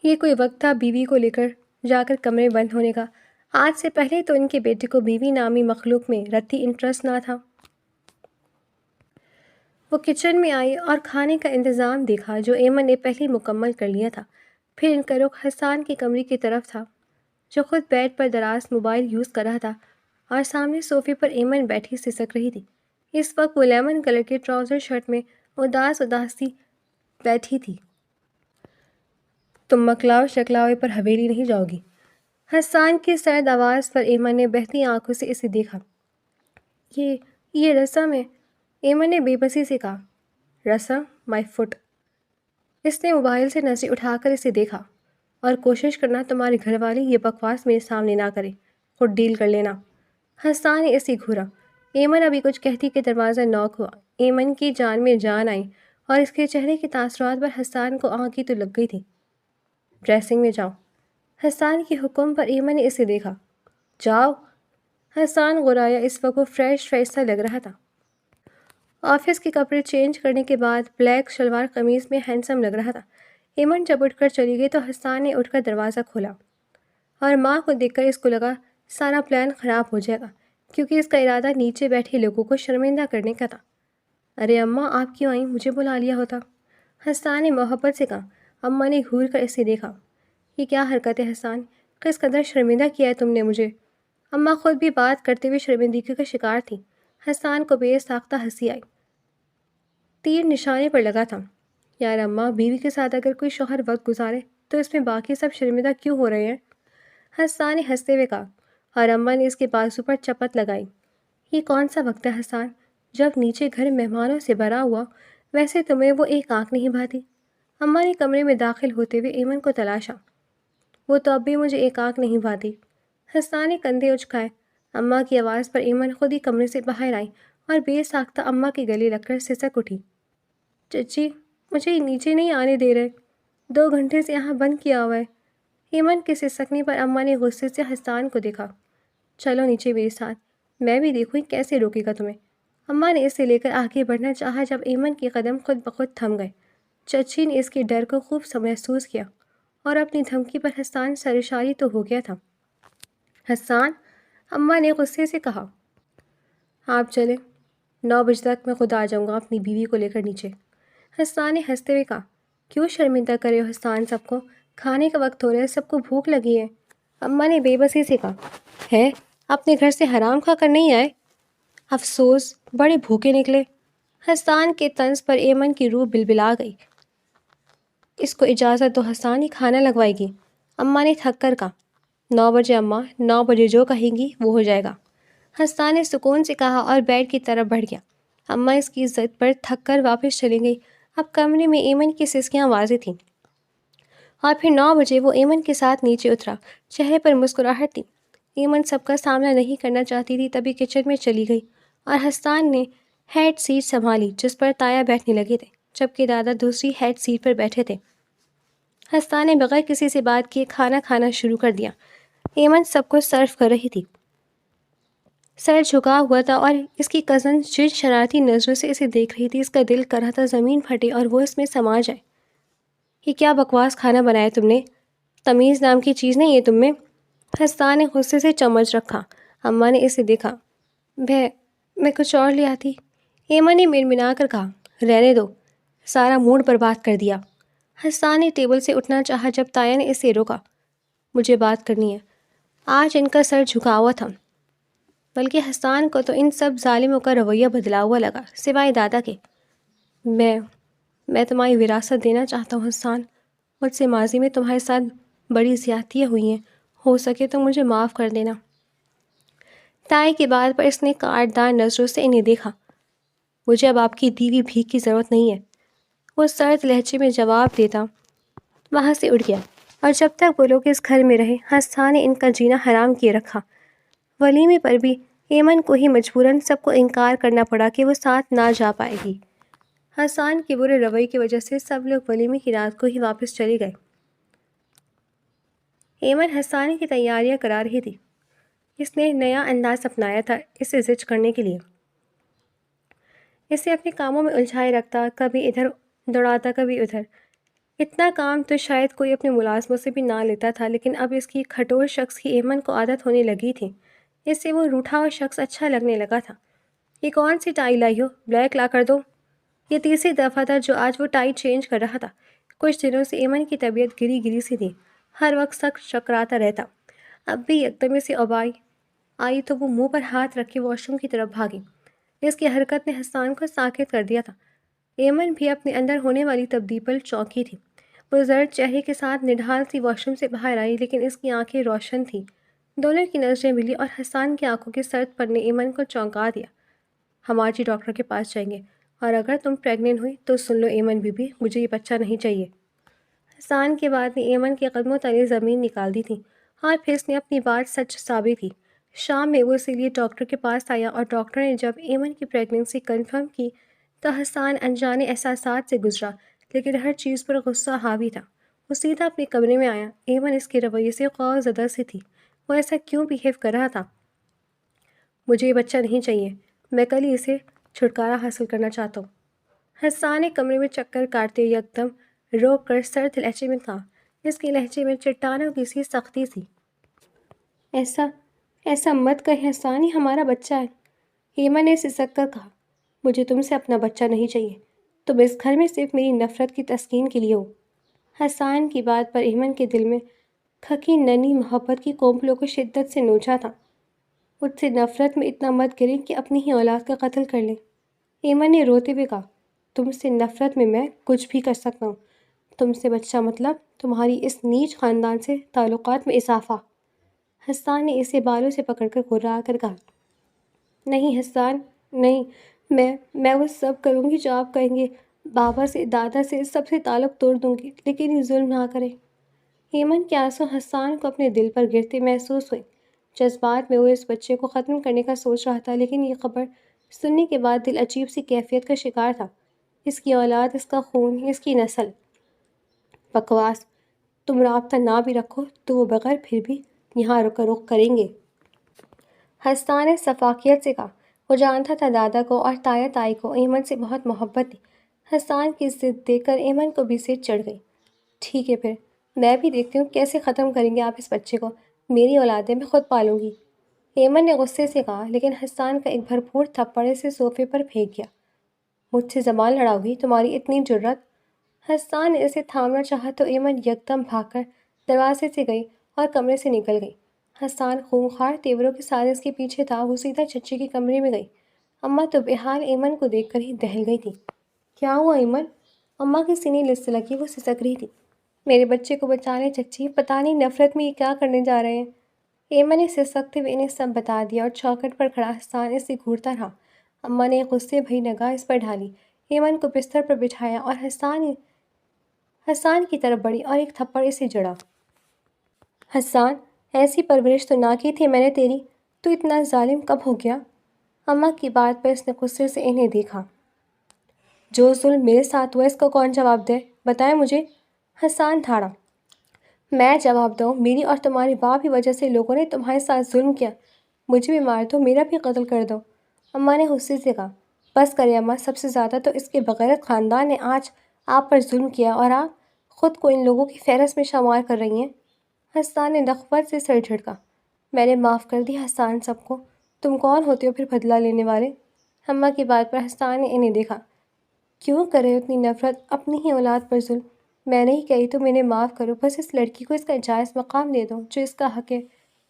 Speaker 1: یہ کوئی وقت تھا بیوی کو لے کر جا کر کمرے میں بند ہونے کا؟ آج سے پہلے تو ان کے بیٹے کو بیوی نامی مخلوق میں رتی انٹرسٹ نہ تھا۔ وہ کچن میں آئی اور کھانے کا انتظام دیکھا جو ایمن نے پہلے مکمل کر لیا تھا۔ پھر ان کا رخ حسان کے کمرے کی طرف تھا جو خود بیڈ پر دراز موبائل یوز کر رہا تھا اور سامنے صوفے پر ایمن بیٹھی سسک رہی تھی۔ اس وقت وہ لیمن کلر کے ٹراؤزر شرٹ میں اداسی بیٹھی تھی۔ تم مکلاؤ شکلاوے پر حویلی نہیں جاؤ گی؟ حسان کی سرد آواز پر ایمن نے بہتی آنکھوں سے اسے دیکھا۔ یہ رسم ہے، ایمن نے بے بسی سے کہا۔ رسم؟ مائی فٹ۔ اس نے موبائل سے نظریں اٹھا کر اسے دیکھا۔ اور کوشش کرنا تمہارے گھر والے یہ بکواس میرے سامنے نہ کرے، خود ڈیل کر لینا۔ حسان نے اسے گھورا۔ ایمن ابھی کچھ کہتی کہ دروازہ نوک ہوا۔ ایمن کی جان میں جان آئی اور اس کے چہرے کے تاثرات پر حسان کو آنکھیں تو لگ گئی تھی۔ ڈریسنگ میں جاؤ۔ حسان کے حکم پر ایمن نے اسے دیکھا۔ جاؤ۔ حسان غرایا۔ اس وقت وہ فریش سا لگ رہا تھا۔ آفس کے کپڑے چینج کرنے کے بعد بلیک شلوار قمیض میں ہینڈسم لگ رہا تھا۔ ایمن جب اٹھ کر چلی گئی تو حسان نے اٹھ کر دروازہ کھولا اور ماں کو دیکھ کر اس کو لگا سارا پلان خراب ہو جائے گا کیونکہ اس کا ارادہ نیچے بیٹھے لوگوں کو شرمندہ کرنے کا تھا۔ ارے اماں آپ کیوں آئیں؟ مجھے بلا لیا ہوتا۔ حسان نے محبت سے کہا۔ اماں نے گھور کر اسے دیکھا۔ یہ کیا حرکت ہے حسان؟ کس قدر شرمندہ کیا ہے تم نے مجھے؟ اماں خود بھی بات کرتے ہوئے شرمندگی کا شکار تھی۔ حسان کو بے ساختہ ہنسی آئی۔ تیر نشانے پر لگا تھا۔ یار اماں، بیوی کے ساتھ اگر کوئی شوہر وقت گزارے تو اس میں باقی سب شرمندہ کیوں ہو رہے ہیں؟ حسان نے ہنستے ہوئے کہا اور اماں نے اس کے بازو پر چپت لگائی۔ یہ کون سا وقت ہے حسان؟ جب نیچے گھر مہمانوں سے بھرا ہوا، ویسے تمہیں وہ ایک آنکھ نہیں بھاتی؟ اماں نے کمرے میں داخل ہوتے ہوئے ایمن کو تلاشا۔ وہ تو اب بھی مجھے ایک آنکھ نہیں بھاتی۔ حسان نے کندھے اچکائے۔ اماں کی آواز پر ایمن خود ہی کمرے سے باہر آئی اور بے ساختہ اماں کے گلے لگ کر سسک اٹھی۔ چچی، مجھے نیچے نہیں آنے دے رہے، 2 گھنٹے سے یہاں بند کیا ہوا ہے۔ ایمن کے سسکنے پر اماں نے غصے سے حسان کو دیکھا۔ چلو نیچے میرے ساتھ، میں بھی دیکھوں کیسے روکے گا تمہیں۔ اماں نے اسے لے کر آگے بڑھنا چاہا جب ایمن کے قدم خود بخود تھم گئے۔ چچی نے اس کے ڈر کو خوب محسوس کیا اور اپنی دھمکی پر حسان سرشاری تو ہو گیا تھا۔ حسان، اماں نے غصے سے کہا۔ آپ چلیں، 9 بجے تک میں خود آ جاؤں گا اپنی بیوی کو لے کر نیچے۔ حسان نے ہنستے ہوئے کہا۔ کیوں شرمندہ کرے ہو حسان سب کو؟ کھانے کا وقت ہو رہا ہے، سب کو بھوک لگی ہے۔ اماں نے بے بسی سے کہا۔ ہے، اپنے گھر سے حرام کھا کر نہیں آئے؟ افسوس، بڑے بھوکے نکلے۔ حسان کے طنز پر ایمن کی روح بلبلا گئی۔ اس کو اجازت دو، حسان ہی کھانا لگوائے گی۔ اماں نے تھک کر کہا۔ 9 بجے اماں، 9 بجے جو کہیں گی وہ ہو جائے گا۔ حسان نے سکون سے کہا اور بیڈ کی طرف بڑھ گیا۔ اماں اس کی ضد پر تھک کر واپس چلی گئی۔ اب کمرے میں ایمن کی سسکیاں واضح تھیں اور پھر 9 بجے وہ ایمن کے ساتھ نیچے اترا۔ چہرے پر مسکراہٹ تھی۔ ایمن سب کا سامنا نہیں کرنا چاہتی تھی تبھی کچن میں چلی گئی اور حسان نے ہیڈ سیٹ سنبھالی جس پر تایا بیٹھنے لگے تھے جبکہ دادا دوسری ہیڈ سیٹ پر بیٹھے تھے۔ حسان نے بغیر کسی سے بات کیے کھانا کھانا شروع کر دیا۔ ایمن سب کو سرو کر رہی تھی، سر جھکا ہوا تھا اور اس کی کزن جن شرارتی نظروں سے اسے دیکھ رہی تھی اس کا دل کر رہا تھا زمین پھٹے اور وہ اس میں سما جائے۔ یہ کیا بکواس کھانا بنایا تم نے؟ تمیز نام کی چیز نہیں ہے تم میں؟ حسان نے غصے سے چمچ رکھا۔ اماں نے اسے دیکھا۔ میں کچھ اور لے آتی۔ ایما نے منمنا کر کہا، رہنے دو، سارا موڈ برباد کر دیا۔ حسان نے ٹیبل سے اٹھنا چاہا جب تایا نے اسے روکا۔ مجھے بات کرنی ہے۔ آج ان کا سر جھکا ہوا تھا، بلکہ حسان کو تو ان سب ظالموں کا رویہ بدلا ہوا لگا، سوائے دادا کے۔ میں تمہاری وراثت دینا چاہتا ہوں حسان۔ مجھ سے ماضی میں تمہارے ساتھ بڑی زیادتیاں ہوئی ہیں، ہو سکے تو مجھے معاف کر دینا۔ تائے کی بات پر اس نے کاٹدار نظروں سے انہیں دیکھا۔ مجھے اب آپ کی دی ہوئی بھیک کی ضرورت نہیں ہے، وہ سرد لہجے میں جواب دیتا وہاں سے اٹھ گیا۔ اور جب تک وہ لوگ اس گھر میں رہے، حسان نے ان کا جینا حرام کیے رکھا۔ ولیمے پر بھی ایمن کو ہی مجبوراً سب کو انکار کرنا پڑا کہ وہ ساتھ نہ جا پائے گی۔ حسان کے برے رویے کی وجہ سے سب لوگ ولیمے کی رات کو ہی واپس چلے گئے۔ ایمن حسان کی تیاریاں کرا رہی تھی۔ اس نے نیا انداز اپنایا تھا اسے زج کرنے کے لیے۔ اسے اپنے کاموں میں الجھائے رکھتا، کبھی ادھر دوڑاتا کبھی ادھر۔ اتنا کام تو شاید کوئی اپنے ملازموں سے بھی نہ لیتا تھا، لیکن اب اس کی کھٹور شخص کی ایمن کو عادت ہونے لگی تھی۔ اس سے وہ روٹھا ہوا شخص اچھا لگنے لگا تھا۔ یہ کون سی ٹائی لائی ہو؟ بلیک لا کر دو۔ یہ تیسری دفعہ تھا جو آج وہ ٹائی چینج کر رہا تھا۔ کچھ دنوں سے ایمن کی طبیعت گری گری سی تھی، ہر وقت سخت چکراتا رہتا۔ اب بھی یکدم سے ابائی آئی تو وہ منہ پر ہاتھ رکھ کے واش روم کی طرف بھاگی۔ اس کی حرکت نے حسان کو ساکت کر دیا تھا۔ ایمن بھی اپنے اندر ہونے والی تبدیلی پر چونکی تھی۔ وہ زرد چہرے کے ساتھ نڈھال سی واش روم سے باہر آئی، لیکن اس کی آنکھیں روشن تھیں۔ دونوں کی نظریں ملی اور حسان کی آنکھوں کے سرد پن نے ایمن کو چونکا دیا۔ ہم آج ہی ڈاکٹر کے پاس جائیں گے، اور اگر تم پریگننٹ ہوئی تو سن لو ایمن بی بی، مجھے یہ بچہ نہیں چاہیے۔ حسان کی بات نے ایمن کے قدموں تلے زمین نکال دی تھی، اور پھر اس نے اپنی بات سچ ثابت کی۔ شام میں وہ اسی لیے ڈاکٹر کے پاس آیا، اور ڈاکٹر نے جب ایمن کی پریگننسی کنفرم کی تو حسان انجانے احساسات سے گزرا، لیکن ہر چیز پر غصہ حاوی تھا۔ وہ سیدھا اپنے کمرے میں آیا۔ ایمن اس کے رویے سے خوف زدہ سی تھی۔ وہ ایسا کیوں بیہیو کر رہا تھا؟ مجھے یہ بچہ نہیں چاہیے، میں کل ہی اسے چھٹکارا حاصل کرنا چاہتا ہوں۔ حسان نے کمرے میں چکر کاٹتے یکدم روک کر سرد لہجے میں کہا۔ اس کے لہجے میں چٹانوں کی سی سختی تھی۔ ایسا مت کہیں حسان، یہ ہمارا بچہ ہے۔ ایمن نے سسک کر کہا، مجھے تم سے اپنا بچہ نہیں چاہیے، تم اس گھر میں صرف میری نفرت کی تسکین کے لیے ہو۔ حسان کی بات پر ایمن کے دل میں کھکی ننھی محبت کی کونپلوں کو شدت سے نوچا تھا۔ مجھ سے نفرت میں اتنا مت گریں کہ اپنی ہی اولاد کا قتل کر لیں۔ ایمن نے روتے ہوئے کہا، تم سے نفرت میں کچھ بھی کر سکتا ہوں، تم سے بچہ مطلب تمہاری اس نیچ خاندان سے تعلقات میں اضافہ۔ حسان نے اسے بالوں سے پکڑ کر گھرا کر کہا، نہیں حسان، نہیں، میں وہ سب کروں گی جو آپ کہیں گے، بابا سے، دادا سے، سب سے تعلق توڑ دوں گی، لیکن یہ ظلم نہ کریں۔ ایمن کے آنسو حسان کو اپنے دل پر گرتے محسوس ہوئے۔ جذبات میں وہ اس بچے کو ختم کرنے کا سوچ رہا تھا، لیکن یہ خبر سننے کے بعد دل عجیب سی کیفیت کا شکار تھا۔ اس کی اولاد، اس کا خون، اس کی نسل۔ بکواس، تم رابطہ نہ بھی رکھو تو وہ بغیر پھر بھی یہاں رخ کریں گے۔ حسان نے شفقت سے کہا۔ وہ جانتا تھا دادا کو اور تایا تائی کو ایمن سے بہت محبت تھی۔ حسان کی ضد دیکھ کر ایمن کو بھی ضد چڑھ گئی۔ ٹھیک ہے پھر، میں بھی دیکھتی ہوں کیسے ختم کریں گے آپ اس بچے کو، میری اولادیں میں خود پالوں گی، ایمن نے غصے سے کہا، لیکن حسان کا ایک بھرپور تھپڑ اسے صوفے پر پھینک گیا۔ مجھ سے زبان لڑاؤ گی؟ تمہاری اتنی جرت؟ حسان نے اسے تھامنا چاہا تو ایمن یکدم بھاگ کر دروازے سے گئی اور کمرے سے نکل گئی۔ حسان خونخوار تیوروں کے ساتھ اس کے پیچھے تھا۔ وہ سیدھا چچی کے کمرے میں گئی۔ اماں تو بحال ایمن کو دیکھ کر ہی دہل گئی تھی۔ کیا ہوا ایمن؟ اماں کی سینی لسی، وہ سسک رہی تھی۔ میرے بچے کو بچا لیں چچی، پتہ نہیں نفرت میں یہ کیا کرنے جا رہے ہیں۔ ایمن نے سسکتے ہوئے انہیں سب بتا دیا، اور چوکھٹ پر کھڑا حسان اسے گھورتا رہا۔ اماں نے ایک غصے بھری نگاہ اس پر ڈالی، ایمن کو بستر پر بٹھایا اور حسان کی طرف بڑھی اور ایک تھپڑ اسے جڑا۔ حسان، ایسی پرورش تو نہ کی تھی میں نے تیری، تو اتنا ظالم کب ہو گیا؟ اماں کی بات پر اس نے غصے سے انہیں دیکھا۔ جو ظلم میرے ساتھ ہوا اس کا کون جواب دے؟ بتائیں مجھے۔ حسان دھاڑا۔ میں جواب دوں؟ میری اور تمہاری باپ کی وجہ سے لوگوں نے تمہارے ساتھ ظلم کیا، مجھے بھی مار دو، میرا بھی قتل کر دو۔ اماں نے غصے سے کہا، بس کریں اماں، سب سے زیادہ تو اس کے بغیرت خاندان نے آج آپ پر ظلم کیا، اور آپ خود کو ان لوگوں کی فہرست میں شمار کر رہی ہیں؟ حسان نے نخوت سے سر جھٹکا۔ میں نے معاف کر دی حسان سب کو، تم کون ہوتے ہو پھر بدلہ لینے والے؟ اماں کی بات پر حسان نے انہیں دیکھا۔ کیوں کرے اتنی نفرت اپنی ہی اولاد پر ظلم؟ میں نہیں کہی تم انہیں معاف کرو، بس اس لڑکی کو اس کا جائز مقام دے دو جو اس کا حق ہے۔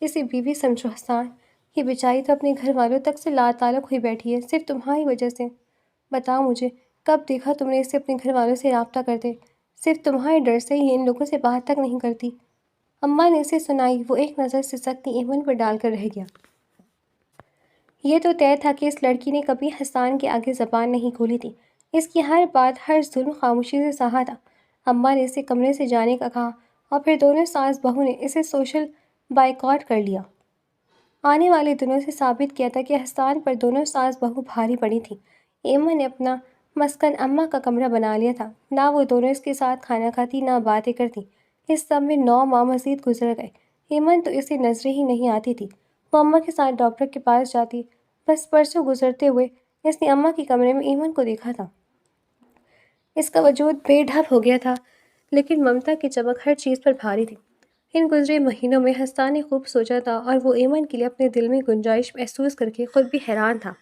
Speaker 1: اسے بیوی سمجھو حسان، یہ بیچاری تو اپنے گھر والوں تک سے لا تعلق ہوئی بیٹھی ہے صرف تمہاری وجہ سے۔ بتاؤ مجھے کب دیکھا تم نے اسے اپنے گھر والوں سے رابطہ کرتے؟ صرف تمہارے ڈر سے یہ ان لوگوں سے بات تک نہیں کرتی۔ اماں نے اسے سنائی۔ وہ ایک نظر سے سکتی ایمن پر ڈال کر رہ گیا۔ یہ تو طے تھا کہ اس لڑکی نے کبھی حسان کے آگے زبان نہیں کھولی تھی۔ اس کی ہر بات، ہر ظلم خاموشی سے سہا تھا۔ اماں نے اسے کمرے سے جانے کا کہا اور پھر دونوں ساس بہو نے اسے سوشل بائیکاٹ کر لیا۔ آنے والے دنوں سے ثابت کیا تھا کہ حسان پر دونوں ساس بہو بھاری پڑی تھیں۔ ایمن نے اپنا مسکن اماں کا کمرہ بنا لیا تھا۔ نہ وہ دونوں اس کے ساتھ کھانا کھاتی، نہ باتیں کرتی۔ اس سب میں 9 ماہ مزید گزر گئے۔ ایمن تو اسے نظریں ہی نہیں آتی تھی۔ وہ اماں کے ساتھ ڈاکٹر کے پاس جاتی۔ بس پرسوں گزرتے ہوئے اس نے اماں کے کمرے میں ایمن کو دیکھا تھا۔ اس کا وجود بے ڈھب ہو گیا تھا، لیکن ممتا کی چمک ہر چیز پر بھاری تھی۔ ان گزرے مہینوں میں حسان نے خوب سوچا تھا اور وہ ایمن کے لیے اپنے دل میں گنجائش محسوس کر کے خود بھی حیران تھا۔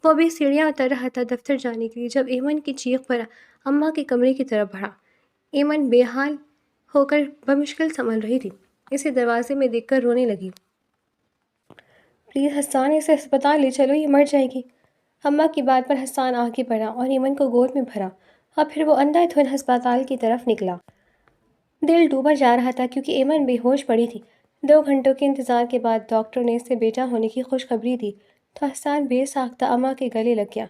Speaker 1: وہ ابھی سیڑھیاں اتر رہا تھا دفتر جانے کے لیے جب ایمن کی چیخ پر اماں کے کمرے کی طرف بڑھا۔ ایمن بے حال ہو کر بمشکل سنبھل رہی تھی۔ اسے دروازے میں دیکھ کر رونے لگی۔ پلیز حسان، اسے ہسپتال لے چلو، یہ مر جائے گی۔ اماں کی بات پر حسان آگے بڑھا اور ایمن کو گود میں بھرا اور پھر وہ اندھا دھند ہسپتال کی طرف نکلا۔ دل ڈوبا جا رہا تھا کیونکہ ایمن بے ہوش پڑی تھی۔ 2 گھنٹوں کے انتظار کے بعد ڈاکٹر نے اسے بیٹا ہونے کی خوشخبری دی تو حسان بے ساختہ اماں کے گلے لگ گیا۔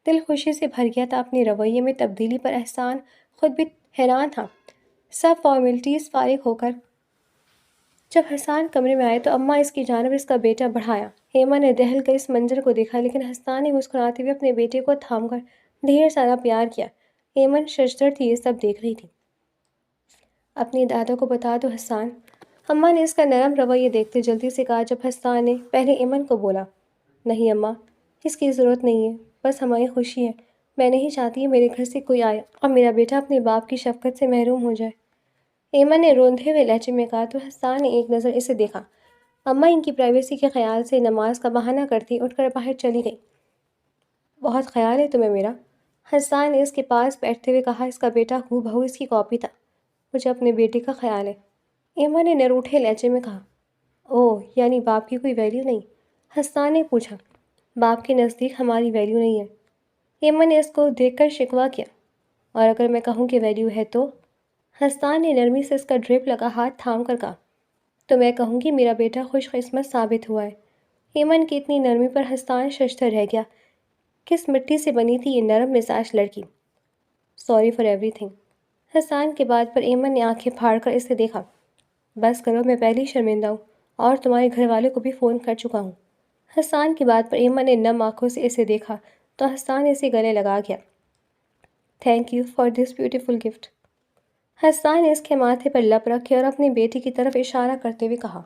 Speaker 1: دل خوشی سے بھر گیا تھا۔ اپنے رویے میں تبدیلی پر احسان خود بھی حیران تھا۔ سب فارمیلٹیز فارغ ہو کر جب حسان کمرے میں آئے تو اماں اس کی جانب اس کا بیٹا بڑھایا۔ ایمن نے دہل کر اس منظر کو دیکھا، لیکن حسان نے مسکراتے ہوئے اپنے بیٹے کو تھام کر ڈھیر سارا پیار کیا۔ ایمن ششدر تھی، یہ سب دیکھ رہی تھی۔ اپنی دادا کو بتا دو حسان، اماں نے اس کا نرم رویہ دیکھتے جلدی سے کہا جب حسان نے پہلے ایمن کو بولا۔ نہیں اماں، اس کی ضرورت نہیں ہے، بس ہماری خوشی ہے۔ میں نہیں چاہتی میرے گھر سے کوئی آئے اور میرا بیٹا اپنے باپ کی شفقت سے محروم ہو جائے۔ ایمن نے روندھے ہوئے لہجے میں کہا تو حسان نے ایک نظر اسے دیکھا۔ اماں ان کی پرائیویسی کے خیال سے نماز کا بہانہ کرتی اٹھ کر باہر چلی گئی۔ بہت خیال ہے تمہیں میرا، حسان نے اس کے پاس بیٹھتے ہوئے کہا۔ اس کا بیٹا ہو بہو اس کی کاپی تھا۔ مجھے اپنے بیٹے کا خیال ہے، ایمن نے نروٹھے لہجے میں کہا۔ اوہ، یعنی باپ کی کوئی ویلیو نہیں؟ حسان نے پوچھا۔ باپ کے نزدیک ہماری ویلیو نہیں ہے، ایمن نے اس کو دیکھ کر شکوہ کیا۔ اور اگر میں کہوں کہ ویلیو ہے تو؟ حسان نے نرمی سے اس کا ڈرپ لگا ہاتھ تھام کر کہا۔ تو میں کہوں گی میرا بیٹا خوش قسمت ثابت ہوا ہے۔ ایمن کی اتنی نرمی پر حسان ششدر رہ گیا۔ کس مٹی سے بنی تھی یہ نرم مزاج لڑکی؟ سوری فار ایوری تھنگ۔ حسان کی بات پر ایمن نے آنکھیں پھاڑ کر اسے دیکھا۔ بس کرو، میں پہلے ہی شرمندہ ہوں اور تمہارے گھر والوں کو بھی فون کر چکا ہوں۔ حسان کی بات پر ایمن نے نم آنکھوں سے اسے دیکھا تو حسان اسے گلے لگا گیا۔ Thank you for this beautiful gift. Hassan نے اس کے ماتھے پر لب رکھے اور اپنے بیٹے کی طرف اشارہ کرتے ہوئے کہا۔